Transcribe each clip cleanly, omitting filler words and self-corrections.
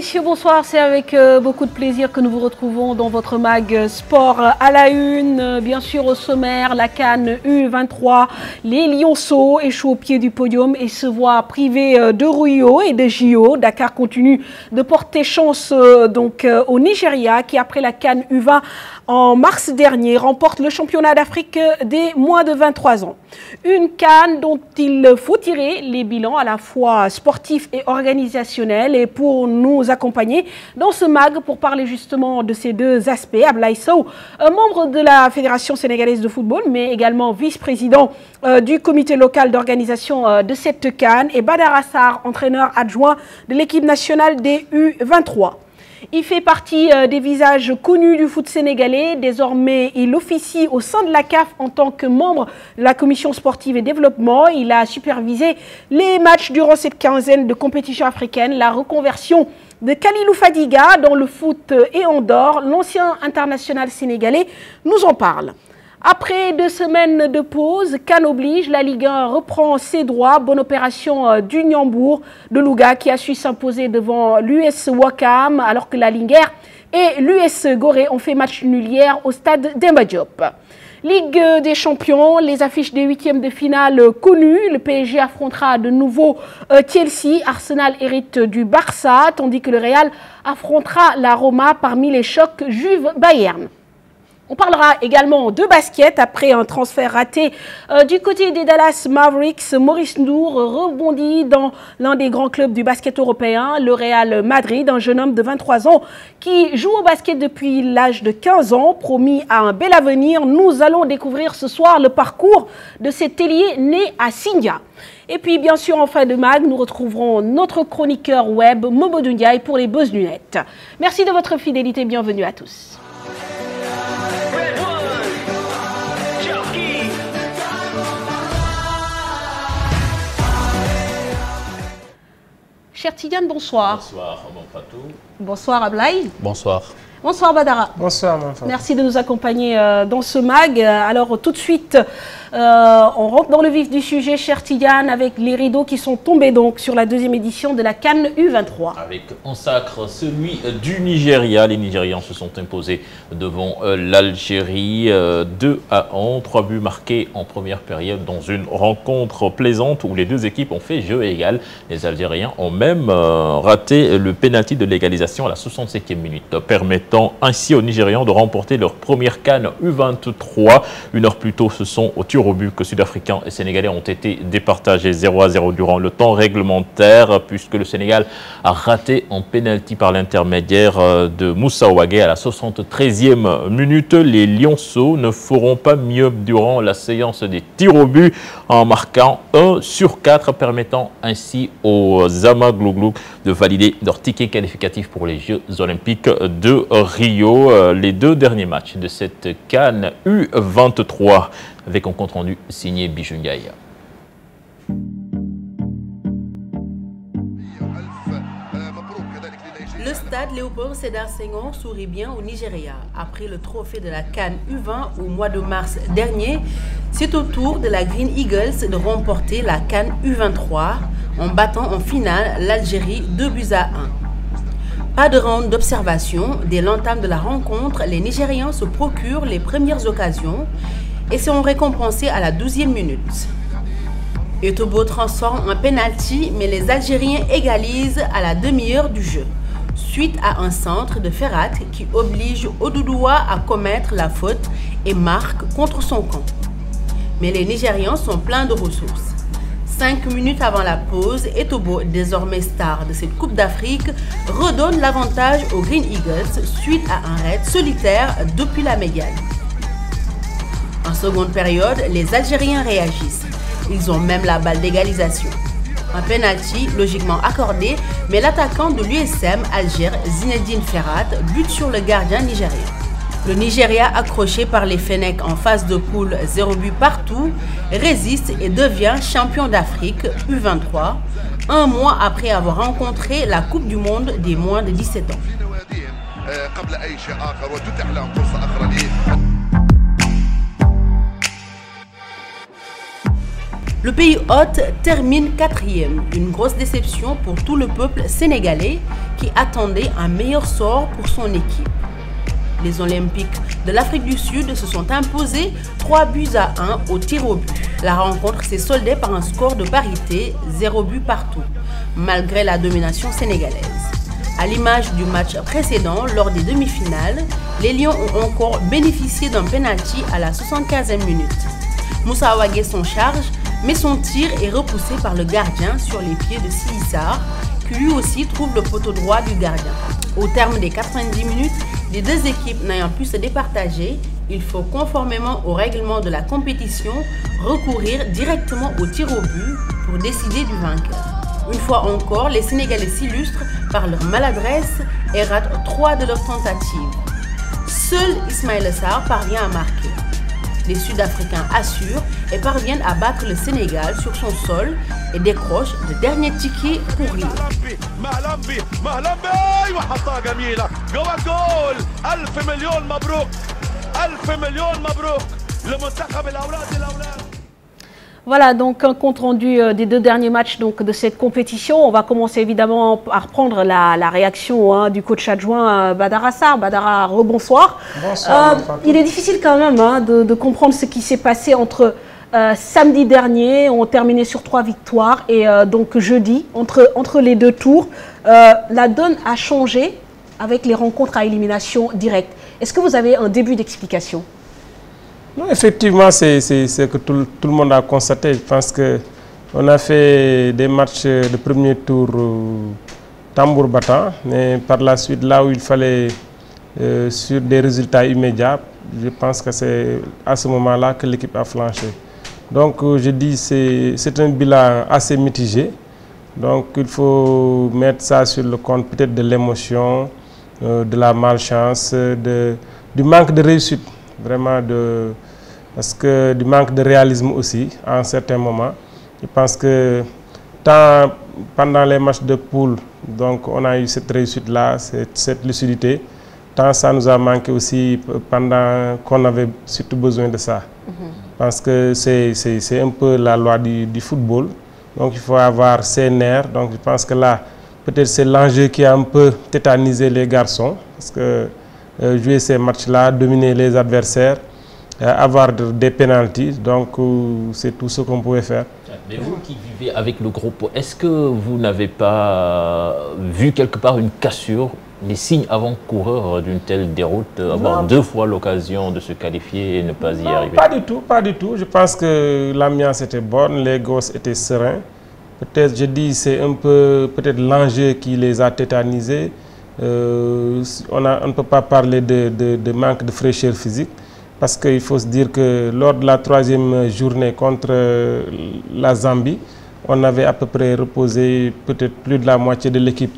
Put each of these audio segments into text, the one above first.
messieurs, bonsoir. C'est avec beaucoup de plaisir que nous vous retrouvons dans votre mag sport à la une. Bien sûr, au sommaire, la CAN U23. Les Lionceaux échouent au pied du podium et se voient privés de Rio et de JO. Dakar continue de porter chance au Nigeria qui, après la CAN U20 en mars dernier, remporte le championnat d'Afrique des moins de 23 ans. Une CAN dont il faut tirer les bilans à la fois sportifs et organisationnels. Et pour nous accompagner dans ce mag pour parler justement de ces deux aspects, Ablaye Sow, membre de la Fédération sénégalaise de football, mais également vice-président du comité local d'organisation de cette CAN, et Badara Sarr, entraîneur adjoint de l'équipe nationale des U23. Il fait partie des visages connus du foot sénégalais. Désormais, il officie au sein de la CAF en tant que membre de la commission sportive et développement. Il a supervisé les matchs durant cette quinzaine de compétitions africaines. La reconversion de Kalilou Fadiga dans le foot et en dehors, l'ancien international sénégalais nous en parle. Après 2 semaines de pause, CAN oblige, la Ligue 1 reprend ses droits. Bonne opération du Niambour de Louga qui a su s'imposer devant l'US Ouakam alors que la Linguère et l'US Gorée ont fait match nul hier au stade Demba Diop. Ligue des champions, les affiches des 8e de finale connues. Le PSG affrontera de nouveau Chelsea. Arsenal hérite du Barça, tandis que le Real affrontera la Roma parmi les chocs Juve-Bayern. On parlera également de basket après un transfert raté du côté des Dallas Mavericks. Maurice Ndour rebondit dans l'un des grands clubs du basket européen, le Real Madrid, un jeune homme de 23 ans qui joue au basket depuis l'âge de 15 ans, promis à un bel avenir. Nous allons découvrir ce soir le parcours de cet ailier né à Sindia. Et puis bien sûr en fin de mag, nous retrouverons notre chroniqueur web Momodou Ndiaye pour les Buzz Lunettes. Merci de votre fidélité, bienvenue à tous. Cher Tidiane, bonsoir. Bonsoir, Mon Fatou. Bonsoir, Ablaye. Bonsoir. Bonsoir, Badara. Bonsoir, Mon Fatou. Merci de nous accompagner dans ce mag. Alors, tout de suite, on rentre dans le vif du sujet, cher Tidiane, avec les rideaux qui sont tombés donc sur la 2e édition de la CAN U23. Avec en sacre celui du Nigeria. Les Nigérians se sont imposés devant l'Algérie 2-1. 3 buts marqués en première période dans une rencontre plaisante où les deux équipes ont fait jeu égal. Les Algériens ont même raté le pénalty de l'égalisation à la 67e minute, permettant ainsi aux Nigérians de remporter leur première CAN U23. Une heure plus tôt, ce sont au tir au but que Sud-Africains et Sénégalais ont été départagés 0-0 durant le temps réglementaire, puisque le Sénégal a raté en pénalty par l'intermédiaire de Moussa Ouagé à la 73e minute. Les Lionceaux ne feront pas mieux durant la séance des tirs au but en marquant 1 sur 4, permettant ainsi aux Amaglouglou de valider leur ticket qualificatif pour les Jeux Olympiques de Rio. Les 2 derniers matchs de cette CAN U23 avec un compte-rendu signé Bijou Ndiaye. Le stade Léopold Sédar Senghor sourit bien au Nigeria. Après le trophée de la CAN U20 au mois de mars dernier, c'est au tour de la Green Eagles de remporter la CAN U23 en battant en finale l'Algérie 2-1. Pas de round d'observation. Dès l'entame de la rencontre, les Nigérians se procurent les premières occasions et seront récompensés à la 12e minute. Etobo transforme un penalty, mais les Algériens égalisent à la demi-heure du jeu, suite à un centre de Ferrat qui oblige Odoudoua à commettre la faute et marque contre son camp. Mais les Nigérians sont pleins de ressources. 5 minutes avant la pause, Etobo, désormais star de cette Coupe d'Afrique, redonne l'avantage aux Green Eagles suite à un raid solitaire depuis la médiane. En seconde période, les Algériens réagissent. Ils ont même la balle d'égalisation. Un penalty logiquement accordé, mais l'attaquant de l'USM Alger, Zinedine Ferrat, bute sur le gardien nigérien. Le Nigeria, accroché par les Fennecs en phase de poule 0 but partout, résiste et devient champion d'Afrique U23, un mois après avoir rencontré la Coupe du Monde des moins de 17 ans. Le pays hôte termine 4e, une grosse déception pour tout le peuple sénégalais qui attendait un meilleur sort pour son équipe. Les Olympiques de l'Afrique du Sud se sont imposés 3-1 au tir au but. La rencontre s'est soldée par un score de parité, 0 but partout, malgré la domination sénégalaise. À l'image du match précédent, lors des demi-finales, les Lions ont encore bénéficié d'un penalty à la 75e minute. Moussa Wagué s'en charge, mais son tir est repoussé par le gardien sur les pieds de Sissar, qui lui aussi trouve le poteau droit du gardien. Au terme des 90 minutes, les deux équipes n'ayant pu se départager, il faut, conformément au règlement de la compétition, recourir directement au tir au but pour décider du vainqueur. Une fois encore, les Sénégalais s'illustrent par leur maladresse et ratent 3 de leurs tentatives. Seul Ismaïla Sarr parvient à marquer. Les Sud-Africains assurent et parviennent à battre le Sénégal sur son sol et décrochent le dernier ticket pour Rio. Voilà donc un compte rendu des 2 derniers matchs donc, de cette compétition. On va commencer évidemment à reprendre la réaction du coach adjoint Badara Sarr. Badara, rebonsoir. Bonsoir. Il est difficile quand même de comprendre ce qui s'est passé entre samedi dernier, on terminait sur 3 victoires, et donc jeudi, entre les 2 tours, la donne a changé avec les rencontres à élimination directe. Est-ce que vous avez un début d'explication? Non, effectivement, c'est que tout le monde a constaté. Je pense qu'on a fait des matchs de premier tour tambour battant, mais par la suite, là où il fallait sur des résultats immédiats, je pense que c'est à ce moment-là que l'équipe a flanché. Donc, je dis c'est un bilan assez mitigé. Donc, il faut mettre ça sur le compte peut-être de l'émotion, de la malchance, du manque de réussite. Vraiment parce que du manque de réalisme aussi à un certain moment. Je pense que tant pendant les matchs de poule, donc on a eu cette réussite-là, cette lucidité. Tant ça nous a manqué aussi pendant qu'on avait surtout besoin de ça. Parce que c'est un peu la loi du football. Donc il faut avoir ses nerfs. Donc je pense que là, peut-être c'est l'enjeu qui a un peu tétanisé les garçons. Parce que jouer ces matchs-là, dominer les adversaires, avoir des pénaltys, donc c'est tout ce qu'on pouvait faire. Mais vous qui vivez avec le groupe, est-ce que vous n'avez pas vu quelque part une cassure, les signes avant-coureurs d'une telle déroute, avoir 2 fois l'occasion de se qualifier et ne pas y arriver? Pas du tout, pas du tout. Je pense que l'ambiance était bonne, les gosses étaient sereins. Peut-être, je dis, c'est un peu peut-être l'enjeu qui les a tétanisés. On ne peut pas parler de manque de fraîcheur physique, parce qu'il faut se dire que lors de la 3e journée contre la Zambie, on avait à peu près reposé peut-être plus de la moitié de l'équipe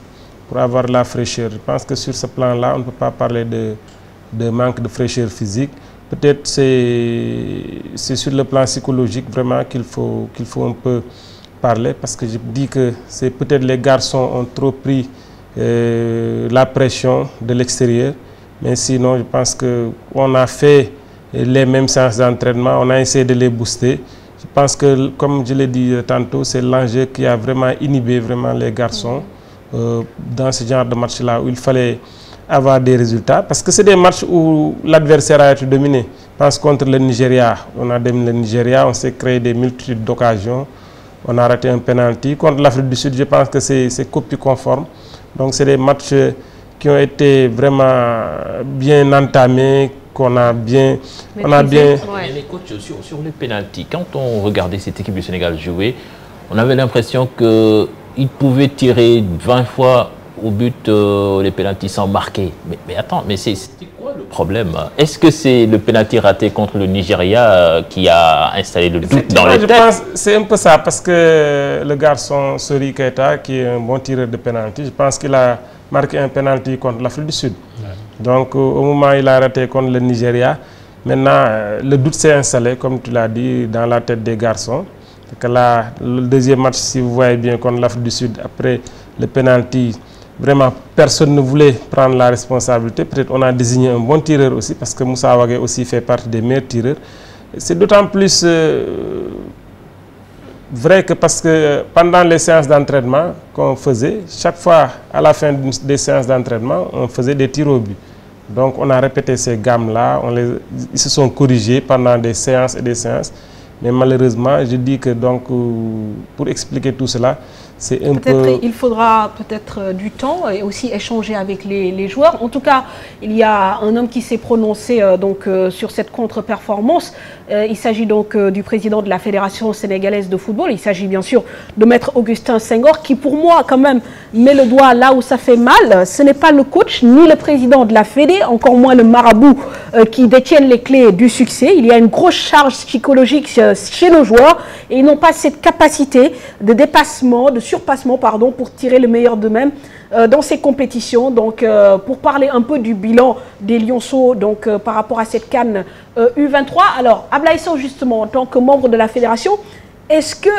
pour avoir la fraîcheur. Je pense que sur ce plan-là, on ne peut pas parler de manque de fraîcheur physique. Peut-être c'est sur le plan psychologique vraiment qu'il faut un peu parler, parce que je dis que c'est peut-être les garçons ont trop pris la pression de l'extérieur, mais sinon je pense qu'on a fait les mêmes séances d'entraînement, on a essayé de les booster. Je pense que, comme je l'ai dit tantôt, c'est l'enjeu qui a vraiment inhibé vraiment les garçons dans ce genre de match-là, où il fallait avoir des résultats, parce que c'est des matchs où l'adversaire a été dominé. Je pense contre le Nigeria, on a dominé le Nigeria, on s'est créé des multitudes d'occasions, on a raté un penalty. Contre l'Afrique du Sud, je pense que c'est copie conforme. Donc c'est des matchs qui ont été vraiment bien entamés, qu'on a bien... Mais coach, sur les pénaltys, quand on regardait cette équipe du Sénégal jouer, on avait l'impression qu'ils pouvaient tirer 20 fois au but les pénaltys sans marquer. Mais attends, mais c'était quoi le problème? Est-ce que c'est le pénalty raté contre le Nigeria qui a installé le doute dans les têtes? Je pense que c'est un peu ça, parce que le garçon Sori Keita, qui est un bon tireur de pénalty, je pense qu'il a marqué un pénalty contre l'Afrique du Sud. Donc au moment où il a raté contre le Nigeria, maintenant le doute s'est installé, comme tu l'as dit, dans la tête des garçons. Que là, le deuxième match, si vous voyez bien, contre l'Afrique du Sud, après le penalty, vraiment personne ne voulait prendre la responsabilité. Peut-être on a désigné un bon tireur aussi, parce que Moussa Wagué aussi fait partie des meilleurs tireurs. C'est d'autant plus vrai que parce que pendant les séances d'entraînement qu'on faisait, chaque fois à la fin des séances d'entraînement, on faisait des tirs au but. Donc on a répété ces gammes-là, ils se sont corrigés pendant des séances et des séances. Mais malheureusement, je dis que donc, pour expliquer tout cela, c'est un peu... Il faudra peut-être du temps et aussi échanger avec les joueurs. En tout cas, il y a un homme qui s'est prononcé sur cette contre-performance. Il s'agit donc du président de la Fédération sénégalaise de football. Il s'agit bien sûr de Maître Augustin Senghor, qui pour moi quand même met le doigt là où ça fait mal. Ce n'est pas le coach ni le président de la Fédé, encore moins le marabout qui détiennent les clés du succès. Il y a une grosse charge psychologique chez nos joueurs et ils n'ont pas cette capacité de dépassement, de surpassement, pardon, pour tirer le meilleur d'eux-mêmes dans ces compétitions. Donc, pour parler un peu du bilan des Lionceaux, donc par rapport à cette CAN U23. Alors, Ablaye Sow, justement, en tant que membre de la fédération, est-ce que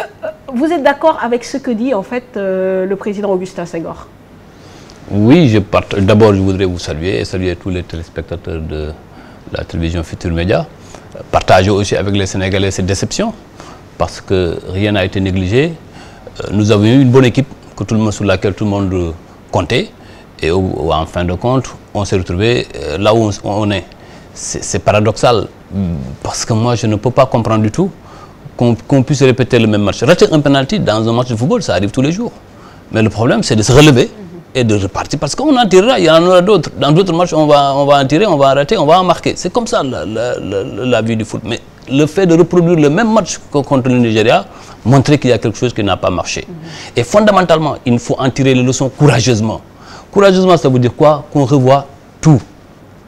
vous êtes d'accord avec ce que dit en fait le président Augustin Senghor? Oui, d'abord je voudrais vous saluer et saluer tous les téléspectateurs de la télévision Futur Média. Partager aussi avec les Sénégalais cette déception, parce que rien n'a été négligé. Nous avons eu une bonne équipe sur laquelle tout le monde comptait, et en fin de compte, on s'est retrouvé là où on est. C'est paradoxal, parce que moi je ne peux pas comprendre du tout qu'on puisse répéter le même match. Rater un penalty dans un match de football, ça arrive tous les jours. Mais le problème, c'est de se relever et de repartir, parce qu'on en tirera, il y en aura d'autres. Dans d'autres matchs, on va en tirer, on va en rater, on va en marquer. C'est comme ça la vie du foot. Mais le fait de reproduire le même match contre le Nigeria, montrer qu'il y a quelque chose qui n'a pas marché. Et fondamentalement, il faut en tirer les leçons courageusement. Courageusement, ça veut dire quoi? Qu'on revoie tout.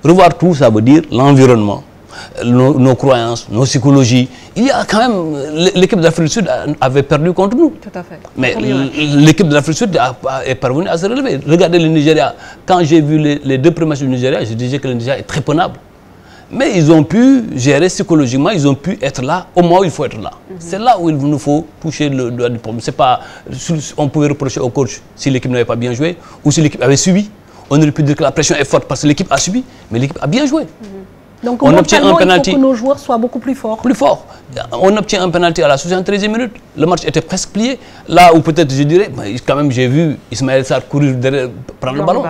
Revoir tout, ça veut dire l'environnement, nos croyances, nos psychologies. Il y a quand même... L'équipe d'Afrique du Sud avait perdu contre nous. Tout à fait. Mais l'équipe de l'Afrique du Sud est parvenue à se relever. Regardez le Nigeria. Quand j'ai vu les deux premiers matchs du Nigeria, je disais que le Nigeria est très prenable. Mais ils ont pu gérer psychologiquement, ils ont pu être là au moment où il faut être là. C'est là où il nous faut toucher le doigt du problème. C'est pas... On pouvait reprocher au coach si l'équipe n'avait pas bien joué ou si l'équipe avait subi. On aurait pu dire que la pression est forte parce que l'équipe a subi, mais l'équipe a bien joué. Donc on obtient un penalty. Il faut que nos joueurs soient beaucoup plus forts. Plus fort. On obtient un penalty à la 73e minute. Le match était presque plié. Là où peut-être je dirais, quand même j'ai vu Ismaël Sarr courir derrière, prendre le ballon.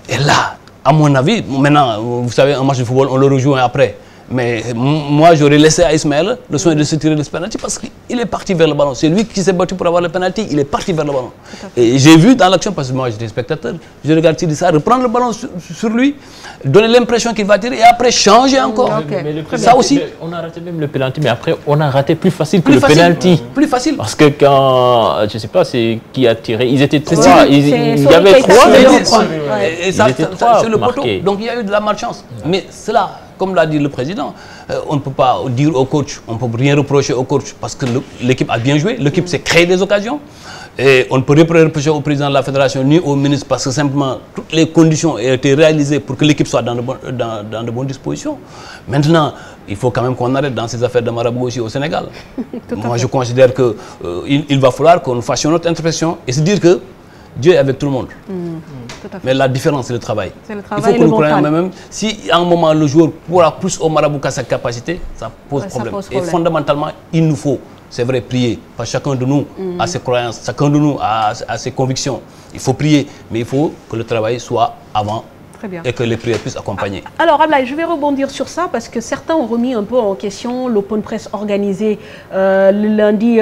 Et là, à mon avis, maintenant, vous savez, un match de football, on le rejoint après. Mais moi, j'aurais laissé à Ismaël le soin de se tirer de ce penalty parce qu'il est parti vers le ballon. C'est lui qui s'est battu pour avoir le penalty, il est parti vers le ballon. Et j'ai vu dans l'action, parce que moi j'étais spectateur, je regarde ça, reprendre le ballon sur lui, donner l'impression qu'il va tirer et après changer encore. Mais ça aussi. On a raté même le penalty, mais après on a raté plus facile que le penalty. Plus facile. Parce que quand, je ne sais pas c'est qui a tiré, ils étaient trois. Il y avait trois, et ça sur le poteau. Donc il y a eu de la malchance. Mais cela, comme l'a dit le président, on ne peut pas dire au coach, on ne peut rien reprocher au coach parce que l'équipe a bien joué, l'équipe s'est créé des occasions. Et on ne peut rien reprocher au président de la fédération ni au ministre parce que simplement toutes les conditions ont été réalisées pour que l'équipe soit dans de bonnes dispositions. Maintenant, il faut quand même qu'on arrête dans ces affaires de marabout aussi au Sénégal. Moi, je considère qu'il va falloir qu'on fasse notre interprétation et se dire que Dieu est avec tout le monde. Mais la différence, c'est le travail. Le travail. Il faut que nous croyions même, si à un moment le joueur pourra plus au marabout qu'à sa capacité, ça pose problème. Et fondamentalement, il nous faut, c'est vrai, prier. Parce que chacun de nous a ses croyances, chacun de nous a ses convictions. Il faut prier, mais il faut que le travail soit avant. Très bien. Et que les prières puissent accompagner. Alors Ablaye, je vais rebondir sur ça parce que certains ont remis un peu en question l'open press organisé le lundi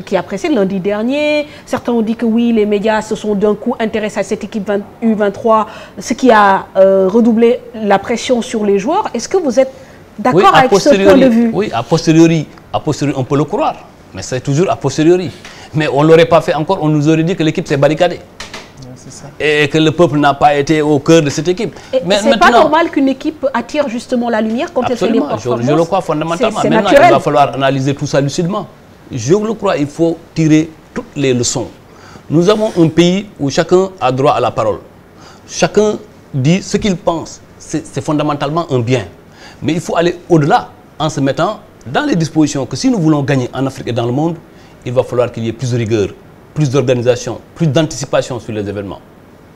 qui a précédé, lundi dernier. Certains ont dit que oui, les médias se sont d'un coup intéressés à cette équipe U23, ce qui a redoublé la pression sur les joueurs. Est-ce que vous êtes d'accord avec ce point de vue? Oui, a posteriori, on peut le croire, mais c'est toujours a posteriori. Mais on ne l'aurait pas fait encore, on nous aurait dit que l'équipe s'est barricadée. Et que le peuple n'a pas été au cœur de cette équipe. C'est pas normal qu'une équipe attire justement la lumière quand elle fait des performances. Je le crois fondamentalement. Maintenant, il va falloir analyser tout ça lucidement. Je le crois, il faut tirer toutes les leçons. Nous avons un pays où chacun a droit à la parole. Chacun dit ce qu'il pense. C'est fondamentalement un bien. Mais il faut aller au-delà en se mettant dans les dispositions que si nous voulons gagner en Afrique et dans le monde, il va falloir qu'il y ait plus de rigueur, plus d'organisation, plus d'anticipation sur les événements.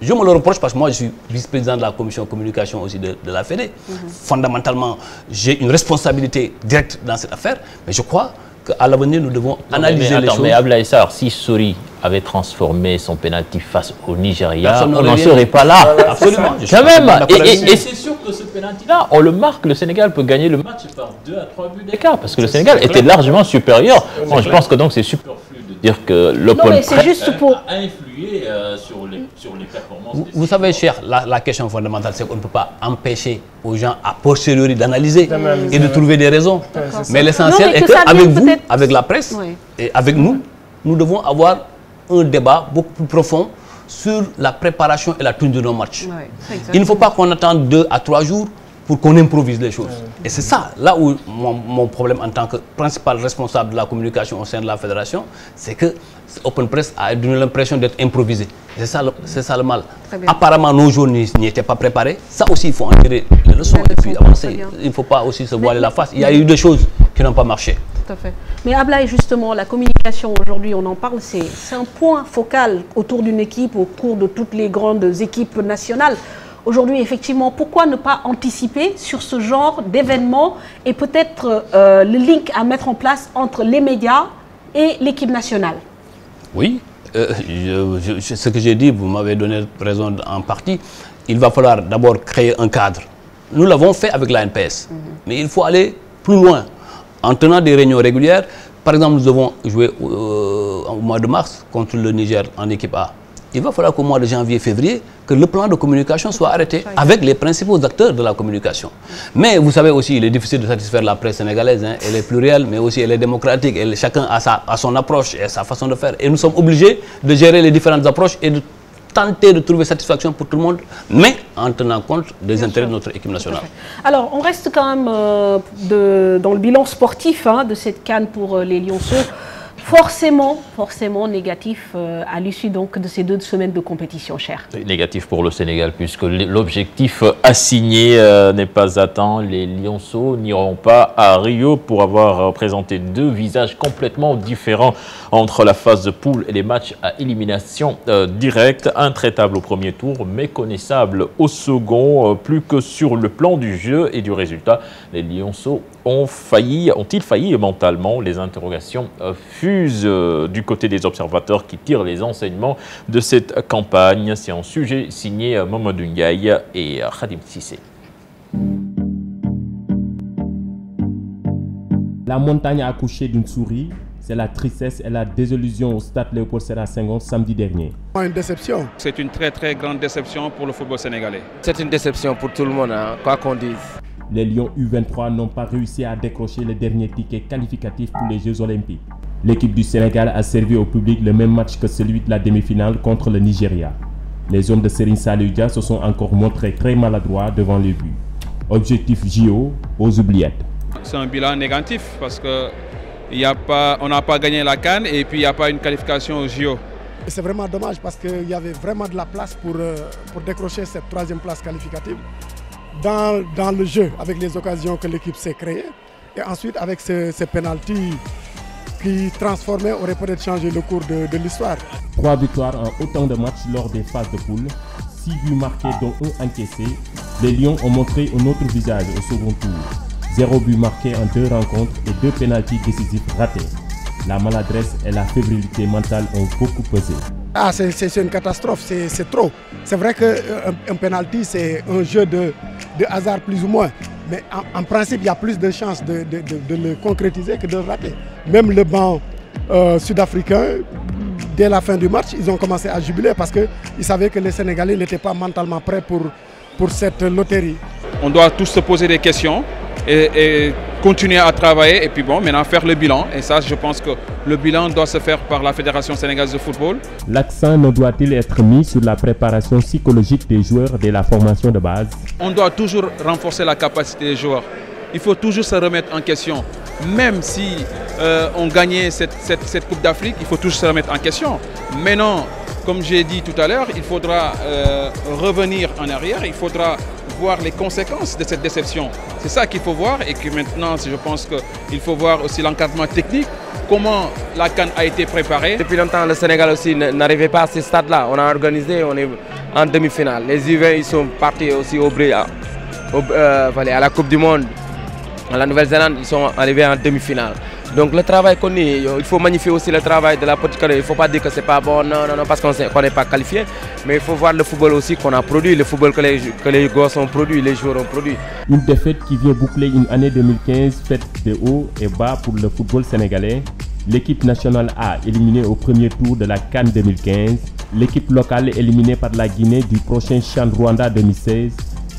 Je me le reproche parce que moi, je suis vice-président de la commission communication aussi de la Fédé. Fondamentalement, j'ai une responsabilité directe dans cette affaire, mais je crois qu'à l'avenir, nous devons analyser les choses. Mais Ablaye Sarr, si Sori avait transformé son pénalty face au Nigeria, on n'en serait pas là. Absolument. Quand même. Et c'est sûr que ce pénalty-là, on le marque, le Sénégal peut gagner le match par 2 à 3 buts d'écart, parce que le Sénégal était largement supérieur. Bon, je pense que donc c'est superflu de dire que l'Open Press a influé sur les performances. Vous savez, cher, la question fondamentale, c'est qu'on ne peut pas empêcher aux gens a posteriori d'analyser et de trouver des raisons. Mais l'essentiel est qu'avec vous, avec la presse et avec nous, nous devons avoir un débat beaucoup plus profond sur la préparation et la tenue de nos matchs. Il ne faut pas qu'on attende 2 à 3 jours pour qu'on improvise les choses. Et c'est ça, là où mon problème en tant que principal responsable de la communication au sein de la fédération, c'est que Open Press a donné l'impression d'être improvisé. C'est ça le mal. Apparemment, nos joueurs n'y étaient pas préparés. Ça aussi, il faut en tirer les leçons et puis avancer. Il ne faut pas aussi se voiler la face. Il y a eu des choses qui n'ont pas marché. Tout à fait. Mais Ablaye, justement, la communication aujourd'hui, on en parle, c'est un point focal autour d'une équipe, autour de toutes les grandes équipes nationales. Aujourd'hui, effectivement, pourquoi ne pas anticiper sur ce genre d'événements et peut-être le link à mettre en place entre les médias et l'équipe nationale? Oui, ce que j'ai dit, vous m'avez donné raison en partie. Il va falloir d'abord créer un cadre. Nous l'avons fait avec la NPS, mais il faut aller plus loin. En tenant des réunions régulières, par exemple, nous devons jouer au mois de mars contre le Niger en équipe A. Il va falloir qu'au mois de janvier-février, que le plan de communication soit arrêté avec les principaux acteurs de la communication. Mais vous savez aussi, il est difficile de satisfaire la presse sénégalaise. Hein. Elle est plurielle, mais aussi elle est démocratique. Chacun a son approche et sa façon de faire. Et nous sommes obligés de gérer les différentes approches et de tenter de trouver satisfaction pour tout le monde, mais en tenant compte des intérêts de notre équipe nationale. Alors, on reste quand même dans le bilan sportif de cette CAN pour les Lionceaux. Forcément négatif à l'issue donc de ces 2 semaines de compétition, cher. Négatif pour le Sénégal, puisque l'objectif assigné n'est pas atteint. Les Lionceaux n'iront pas à Rio pour avoir présenté 2 visages complètement différents entre la phase de poule et les matchs à élimination directe. Intraitable au premier tour, méconnaissable au second, plus que sur le plan du jeu et du résultat. Les Lionceaux ont-ils failli mentalement? Les interrogations fusent du côté des observateurs qui tirent les enseignements de cette campagne. C'est un sujet signé Mamadou Ndiaye et Khadim Sissé. La montagne a accouché d'une souris. C'est la tristesse et la désillusion au stade Léopold Sédar Senghor samedi dernier. Une déception. C'est une très grande déception pour le football sénégalais. C'est une déception pour tout le monde, quoi qu'on dise. Les Lions U23 n'ont pas réussi à décrocher le dernier ticket qualificatif pour les Jeux Olympiques. L'équipe du Sénégal a servi au public le même match que celui de la demi-finale contre le Nigeria. Les hommes de Serigne Saliou Dia se sont encore montrés très maladroits devant les buts. Objectif JO aux oubliettes. C'est un bilan négatif parce que on n'a pas gagné la CAN et puis il n'y a pas une qualification aux JO. C'est vraiment dommage parce qu'il y avait vraiment de la place pour décrocher cette 3e place qualificative dans le jeu avec les occasions que l'équipe s'est créées et ensuite avec ces pénaltys qui transformaient auraient peut-être changé le cours de l'histoire. 3 victoires en autant de matchs lors des phases de poule, 6 buts marqués dont 1 encaissé. Les Lions ont montré un autre visage au second tour. 0 but marqué en 2 rencontres et 2 pénaltys décisifs ratés. La maladresse et la fébrilité mentale ont beaucoup pesé. C'est une catastrophe, c'est trop. C'est vrai qu'un pénalty, c'est un jeu de hasard plus ou moins. Mais en principe, il y a plus de chances de le concrétiser que de le rater. Même le banc sud-africain, dès la fin du match, ils ont commencé à jubiler parce qu'ils savaient que les Sénégalais n'étaient pas mentalement prêts pour cette loterie. On doit tous se poser des questions et continuer à travailler et puis bon, maintenant faire le bilan. Et ça, je pense que le bilan doit se faire par la Fédération sénégalaise de football. L'accent ne doit-il être mis sur la préparation psychologique des joueurs dès la formation de base? On doit toujours renforcer la capacité des joueurs. Il faut toujours se remettre en question. Même si on gagnait cette Coupe d'Afrique, il faut toujours se remettre en question. Maintenant, comme j'ai dit tout à l'heure, il faudra revenir en arrière, il faudra voir les conséquences de cette déception. C'est ça qu'il faut voir et que maintenant, je pense qu'il faut voir aussi l'encadrement technique, comment la CAN a été préparée. Depuis longtemps, le Sénégal aussi n'arrivait pas à ce stade-là. On a organisé, on est en demi-finale. Les U20, ils sont partis aussi à la Coupe du Monde. À la Nouvelle-Zélande, ils sont arrivés en demi-finale. Donc le travail qu'on est, il faut magnifier aussi le travail de la petite catégorie. Il ne faut pas dire que c'est pas bon, non, parce qu'on n'est pas qualifié. Mais il faut voir le football aussi qu'on a produit, le football que les gosses ont produit, les joueurs ont produit. Une défaite qui vient boucler une année 2015 faite de haut et bas pour le football sénégalais. L'équipe nationale A éliminée au premier tour de la CAN 2015. L'équipe locale éliminée par la Guinée du prochain CHAN Rwanda 2016.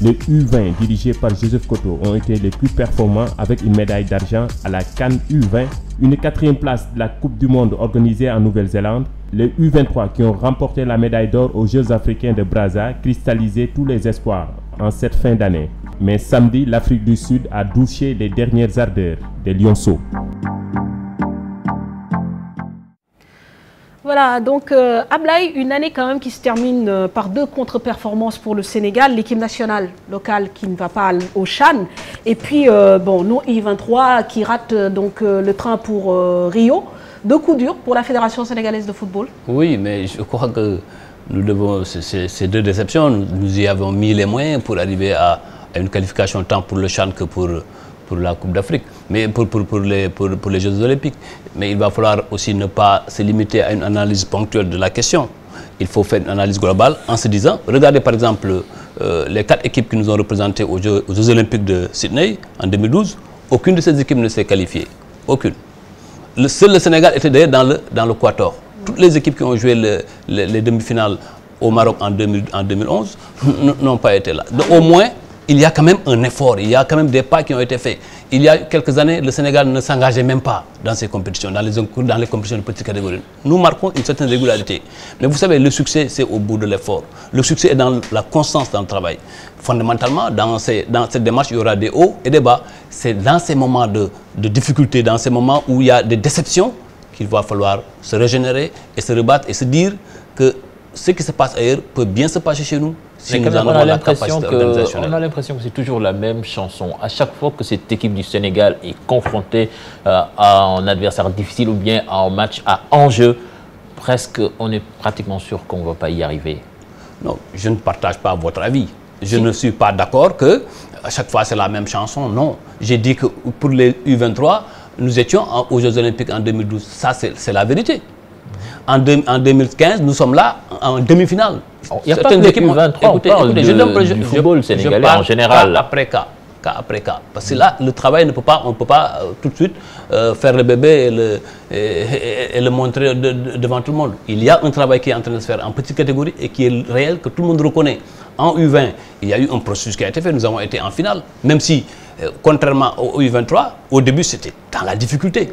Les U20 dirigés par Joseph Koto ont été les plus performants avec une médaille d'argent à la CAN U20, une 4e place de la Coupe du Monde organisée en Nouvelle-Zélande. Les U23 qui ont remporté la médaille d'or aux Jeux africains de Brazza cristallisaient tous les espoirs en cette fin d'année. Mais samedi, l'Afrique du Sud a douché les dernières ardeurs des Lionceaux. Voilà, donc Ablaye, une année quand même qui se termine par 2 contre-performances pour le Sénégal, l'équipe nationale locale qui ne va pas au CHAN, et puis bon, nous I23 qui rate donc le train pour Rio. 2 coups durs pour la Fédération sénégalaise de football. Oui, mais je crois que nous devons, ces 2 déceptions, nous y avons mis les moyens pour arriver à une qualification tant pour le CHAN que pour la Coupe d'Afrique, mais pour les Jeux Olympiques. Mais il va falloir aussi ne pas se limiter à une analyse ponctuelle de la question. Il faut faire une analyse globale en se disant, regardez par exemple les 4 équipes qui nous ont représentés aux Jeux Olympiques de Sydney en 2012, aucune de ces équipes ne s'est qualifiée. Aucune. Seul le Sénégal était d'ailleurs dans le quator. Toutes les équipes qui ont joué les demi-finales au Maroc en 2011 n'ont pas été là. Donc, au moins, il y a quand même un effort, il y a quand même des pas qui ont été faits. Il y a quelques années, le Sénégal ne s'engageait même pas dans ces compétitions, dans les compétitions de petite catégorie. Nous marquons une certaine régularité. Mais vous savez, le succès, c'est au bout de l'effort. Le succès est dans la constance dans le travail. Fondamentalement, dans cette démarche, il y aura des hauts et des bas. C'est dans ces moments de difficulté, dans ces moments où il y a des déceptions, qu'il va falloir se régénérer et se rebattre et se dire que ce qui se passe ailleurs peut bien se passer chez nous. Si nous en avons la capacité organisationnelle. On a l'impression que c'est toujours la même chanson. À chaque fois que cette équipe du Sénégal est confrontée à un adversaire difficile ou bien à un match à enjeu, presque on est pratiquement sûr qu'on ne va pas y arriver. Non, je ne partage pas votre avis. Je ne suis pas d'accord que à chaque fois c'est la même chanson. Non, j'ai dit que pour les U23, nous étions aux Jeux Olympiques en 2012. Ça, c'est la vérité. En 2015, nous sommes là en demi-finale. Il n'y a pas que l'équipe U23, on parle du football sénégalais en général. Cas après cas. Parce que là, le travail, on ne peut pas tout de suite faire le bébé et le montrer devant tout le monde. Il y a un travail qui est en train de se faire en petite catégorie et qui est réel, que tout le monde reconnaît. En U20, il y a eu un processus qui a été fait, nous avons été en finale, même si, contrairement au U23, au début, c'était dans la difficulté.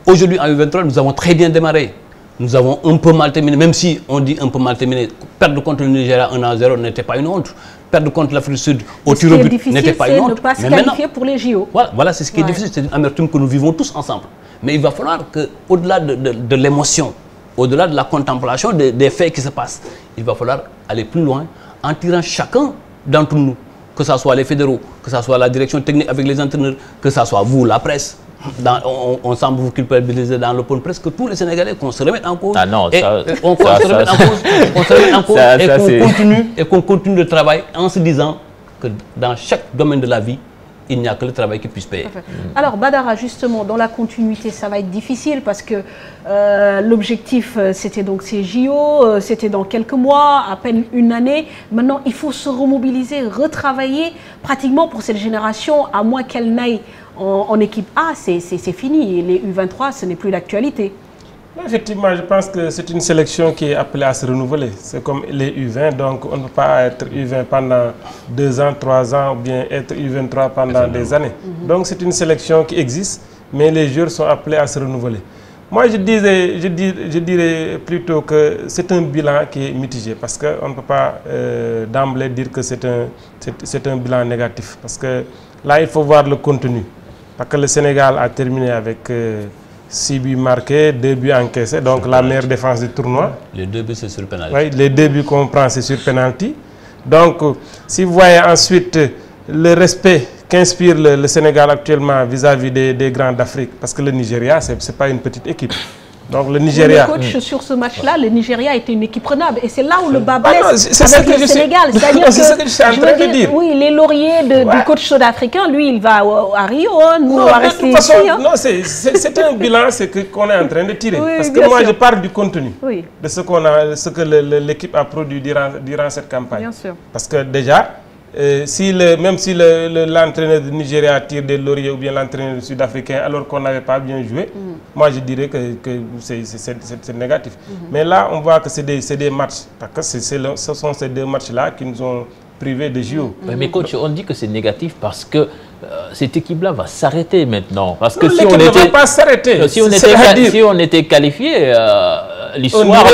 Aujourd'hui, en U23, nous avons très bien démarré. Nous avons un peu mal terminé, même si on dit un peu mal terminé. Perdre contre le Nigeria 1-0 n'était pas une honte. Perdre contre l'Afrique du Sud au tir au but n'était pas une honte. Ne pas se qualifier pour les JO. Voilà, c'est ce qui est difficile. C'est une amertume que nous vivons tous ensemble. Mais il va falloir qu'au-delà de l'émotion, au-delà de la contemplation des faits qui se passent, il va falloir aller plus loin en tirant chacun d'entre nous, que ce soit les fédéraux, que ce soit la direction technique avec les entraîneurs, que ce soit vous, la presse. On semble vous culpabiliser dans l'open presse que tous les Sénégalais qu'on se remette en cause. Ah non, on se remette en cause et qu'on continue le travail en se disant que dans chaque domaine de la vie, il n'y a que le travail qui puisse payer. Alors Badara, justement, dans la continuité, ça va être difficile parce que l'objectif, c'était donc ces JO, c'était dans quelques mois, à peine une année. Maintenant, il faut se remobiliser, retravailler pratiquement pour cette génération, à moins qu'elle n'aille en équipe A, c'est fini. Les U23, ce n'est plus l'actualité. Effectivement, je pense que c'est une sélection qui est appelée à se renouveler. C'est comme les U20, donc on ne peut pas être U20 pendant 2 ans, 3 ans, ou bien être U23 pendant des années. Donc c'est une sélection qui existe, mais les joueurs sont appelés à se renouveler. Moi, je dirais plutôt que c'est un bilan qui est mitigé, parce qu'on ne peut pas d'emblée dire que c'est un bilan négatif. Parce que là, il faut voir le contenu. Parce que le Sénégal a terminé avec 6 buts marqués, 2 buts encaissés, donc la meilleure défense du tournoi. Les 2 buts, c'est sur penalty. Oui, les 2 buts qu'on prend, c'est sur penalty. Donc, si vous voyez ensuite le respect qu'inspire le Sénégal actuellement vis-à-vis des grands d'Afrique, parce que le Nigeria, ce n'est pas une petite équipe. Donc le Nigeria. Le coach, sur ce match-là, le Nigeria était une équipe prenable. Et c'est là où le bas blesse avec le Sénégal. C'est-à-dire que, oui, les lauriers du coach sud-africain, lui, il va à Rio. Nous, on va rester ici. Non, c'est un bilan qu'on est en train de tirer. Oui, parce que moi, je parle du contenu. Oui. De ce que l'équipe a produit durant cette campagne. Bien sûr. Parce que déjà, même si l'entraîneur du Nigeria tire des lauriers ou bien l'entraîneur sud-africain alors qu'on n'avait pas bien joué, moi je dirais que c'est négatif. Mais là, on voit que c'est des matchs, parce que ce sont ces deux matchs-là qui nous ont privés de JO. Mais coach, on dit que c'est négatif parce que cette équipe-là va s'arrêter maintenant. Parce que si on était, ne va pas s'arrêter. Si on était qualifié, l'histoire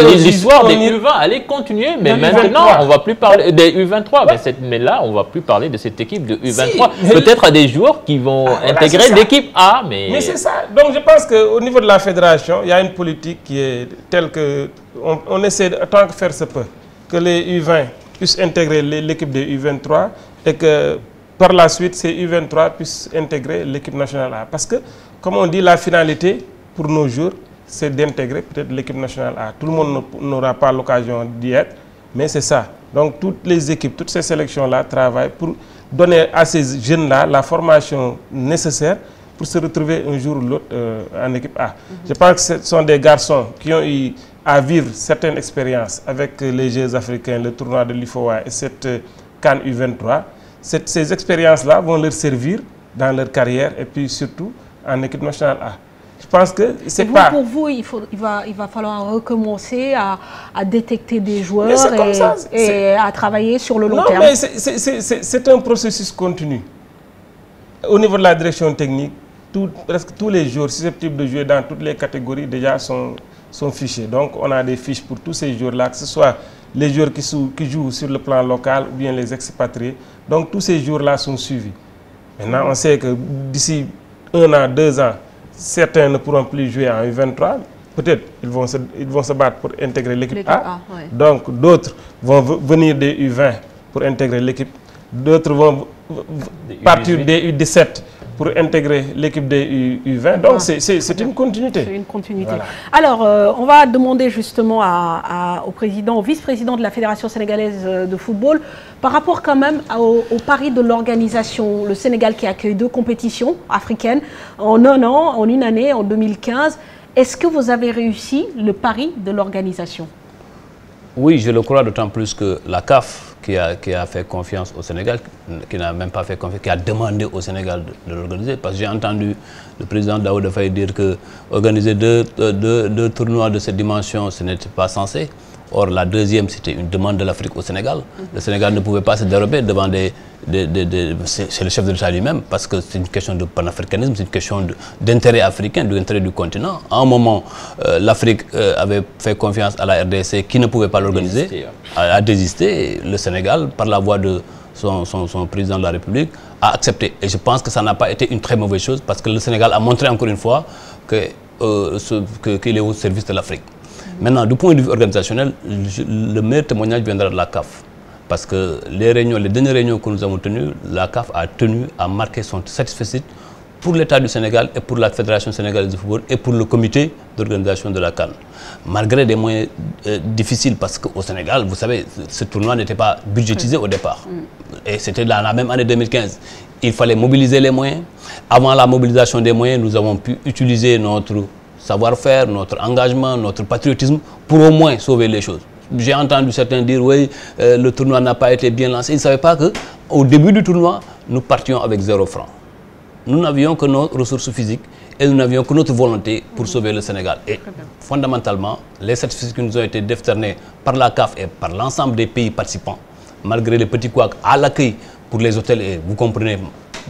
des U20 allait continuer, mais maintenant on ne va plus parler des U23. Mais là, on ne va plus parler de cette équipe de U23. Peut-être à des joueurs qui vont intégrer l'équipe A. Mais c'est ça. Donc je pense qu'au niveau de la fédération, il y a une politique qui est telle que on essaie, tant que faire se peut, que les U20 puissent intégrer l'équipe des U23 et que par la suite, ces U23 puissent intégrer l'équipe nationale A. Parce que, comme on dit, la finalité pour nos jours, c'est d'intégrer peut-être l'équipe nationale A. Tout le monde n'aura pas l'occasion d'y être, mais c'est ça. Donc, toutes les équipes, toutes ces sélections-là travaillent pour donner à ces jeunes-là la formation nécessaire pour se retrouver un jour ou l'autre en équipe A. Je pense que ce sont des garçons qui ont eu à vivre certaines expériences avec les Jeux africains, le tournoi de l'IFOA et cette CAN U23. Ces expériences-là vont leur servir dans leur carrière et puis surtout en équipe nationale A. Je pense que c'est pas... Pour vous, il va falloir recommencer à détecter des joueurs et à travailler sur le long terme. Non, mais c'est un processus continu. Au niveau de la direction technique, presque tous les joueurs susceptibles de jouer dans toutes les catégories déjà sont fichés. Donc on a des fiches pour tous ces joueurs-là, que ce soit les joueurs qui jouent sur le plan local ou bien les expatriés. Donc tous ces joueurs-là sont suivis. Maintenant, on sait que d'ici 1 an, 2 ans, certains ne pourront plus jouer en U23. Peut-être ils vont se battre pour intégrer l'équipe A. Ouais. Donc d'autres vont venir des U20 pour intégrer l'équipe. D'autres vont partir des U17 pour intégrer l'équipe des U20. Donc c'est une continuité. C'est une continuité. Voilà. Alors, on va demander justement au président, au vice-président de la Fédération sénégalaise de football, par rapport quand même au pari de l'organisation, le Sénégal qui accueille 2 compétitions africaines en un an, en une année, en 2015. Est-ce que vous avez réussi le pari de l'organisation? Oui, je le crois, d'autant plus que la CAF, qui a fait confiance au Sénégal, qui n'a même pas fait confiance, qui a demandé au Sénégal de l'organiser. Parce que j'ai entendu le président Daouda Faye dire que organiser deux tournois de cette dimension, ce n'était pas censé. Or, la deuxième, c'était une demande de l'Afrique au Sénégal. Le Sénégal ne pouvait pas se dérober devant c'est le chef de l'État lui-même, parce que c'est une question de panafricanisme, c'est une question d'intérêt africain, d'intérêt du continent. À un moment, l'Afrique avait fait confiance à la RDC qui ne pouvait pas l'organiser, a désisté. Le Sénégal, par la voix de son président de la République, a accepté. Et je pense que ça n'a pas été une très mauvaise chose, parce que le Sénégal a montré encore une fois qu'il est au service de l'Afrique. Maintenant, du point de vue organisationnel, le meilleur témoignage viendra de la CAF. Parce que les dernières réunions que nous avons tenues, la CAF a tenu à marquer son satisfecit pour l'État du Sénégal et pour la Fédération sénégalaise de football et pour le comité d'organisation de la CAN. Malgré des moyens difficiles, parce qu'au Sénégal, vous savez, ce tournoi n'était pas budgétisé au départ. Et c'était dans la même année 2015. Il fallait mobiliser les moyens. Avant la mobilisation des moyens, nous avons pu utiliser notre savoir-faire, notre engagement, notre patriotisme pour au moins sauver les choses. J'ai entendu certains dire, oui, le tournoi n'a pas été bien lancé. Ils ne savaient pas qu'au début du tournoi, nous partions avec 0 francs. Nous n'avions que nos ressources physiques et nous n'avions que notre volonté pour sauver le Sénégal. Et fondamentalement, les satisfactions qui nous ont été décernés par la CAF et par l'ensemble des pays participants, malgré les petits couacs à l'accueil pour les hôtels, et vous comprenez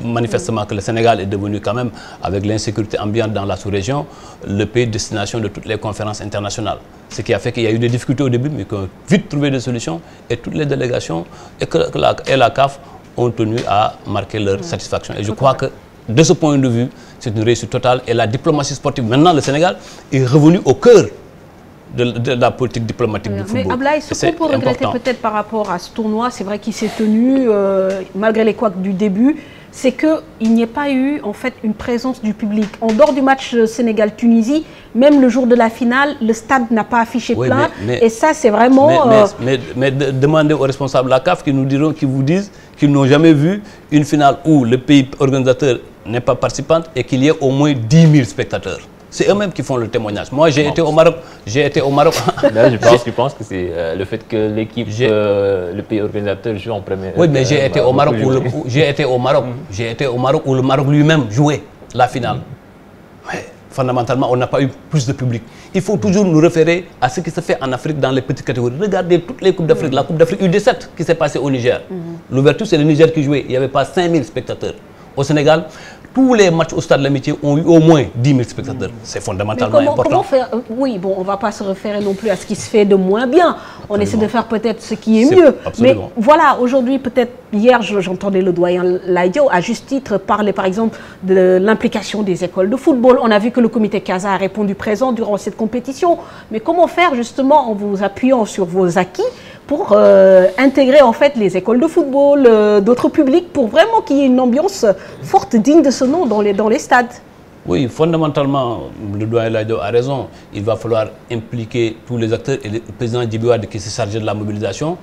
manifestement que le Sénégal est devenu quand même, avec l'insécurité ambiante dans la sous-région, le pays de destination de toutes les conférences internationales. Ce qui a fait qu'il y a eu des difficultés au début, mais qu'on a vite trouvé des solutions, et toutes les délégations et la CAF ont tenu à marquer leur satisfaction. Et je crois que, de ce point de vue, c'est une réussite totale. Et la diplomatie sportive, maintenant le Sénégal est revenu au cœur de la politique diplomatique du football. Mais Ablaye, ce qu'on peut regretter peut-être par rapport à ce tournoi, c'est vrai qu'il s'est tenu, malgré les couacs du début, c'est qu'il n'y ait pas eu en fait une présence du public. En dehors du match Sénégal-Tunisie, même le jour de la finale, le stade n'a pas affiché plein. Et ça, c'est vraiment... Mais demandez aux responsables de la CAF qui vous disent qu'ils n'ont jamais vu une finale où le pays organisateur n'est pas participant et qu'il y ait au moins 10 000 spectateurs. C'est eux-mêmes qui font le témoignage. Moi, j'ai été au Maroc. Là, je pense que c'est le fait que l'équipe, le pays organisateur joue en première. Oui, mais j'ai été au Maroc où le Maroc lui-même jouait la finale. Mais fondamentalement, on n'a pas eu plus de public. Il faut toujours nous référer à ce qui se fait en Afrique dans les petites catégories. Regardez toutes les Coupes d'Afrique. La Coupe d'Afrique U17 qui s'est passée au Niger. L'ouverture, c'est le Niger qui jouait. Il n'y avait pas 5 000 spectateurs. Au Sénégal, tous les matchs au Stade de l'Amitié ont eu au moins 10 000 spectateurs. C'est fondamentalement important. Comment faire? Oui, bon, on ne va pas se référer non plus à ce qui se fait de moins bien. On essaie de faire peut-être ce qui est mieux. Absolument. Mais voilà, aujourd'hui, peut-être, hier, j'entendais le doyen Laïdio, à juste titre, parler par exemple de l'implication des écoles de football. On a vu que le comité CASA a répondu présent durant cette compétition. Mais comment faire justement en vous appuyant sur vos acquis pour intégrer en fait les écoles de football, d'autres publics, pour vraiment qu'il y ait une ambiance forte, digne de ce nom dans les stades? Oui, fondamentalement, le doyen Laïdio a raison. Il va falloir impliquer tous les acteurs. Et le président Djibiouad qui s'est chargé de la mobilisation,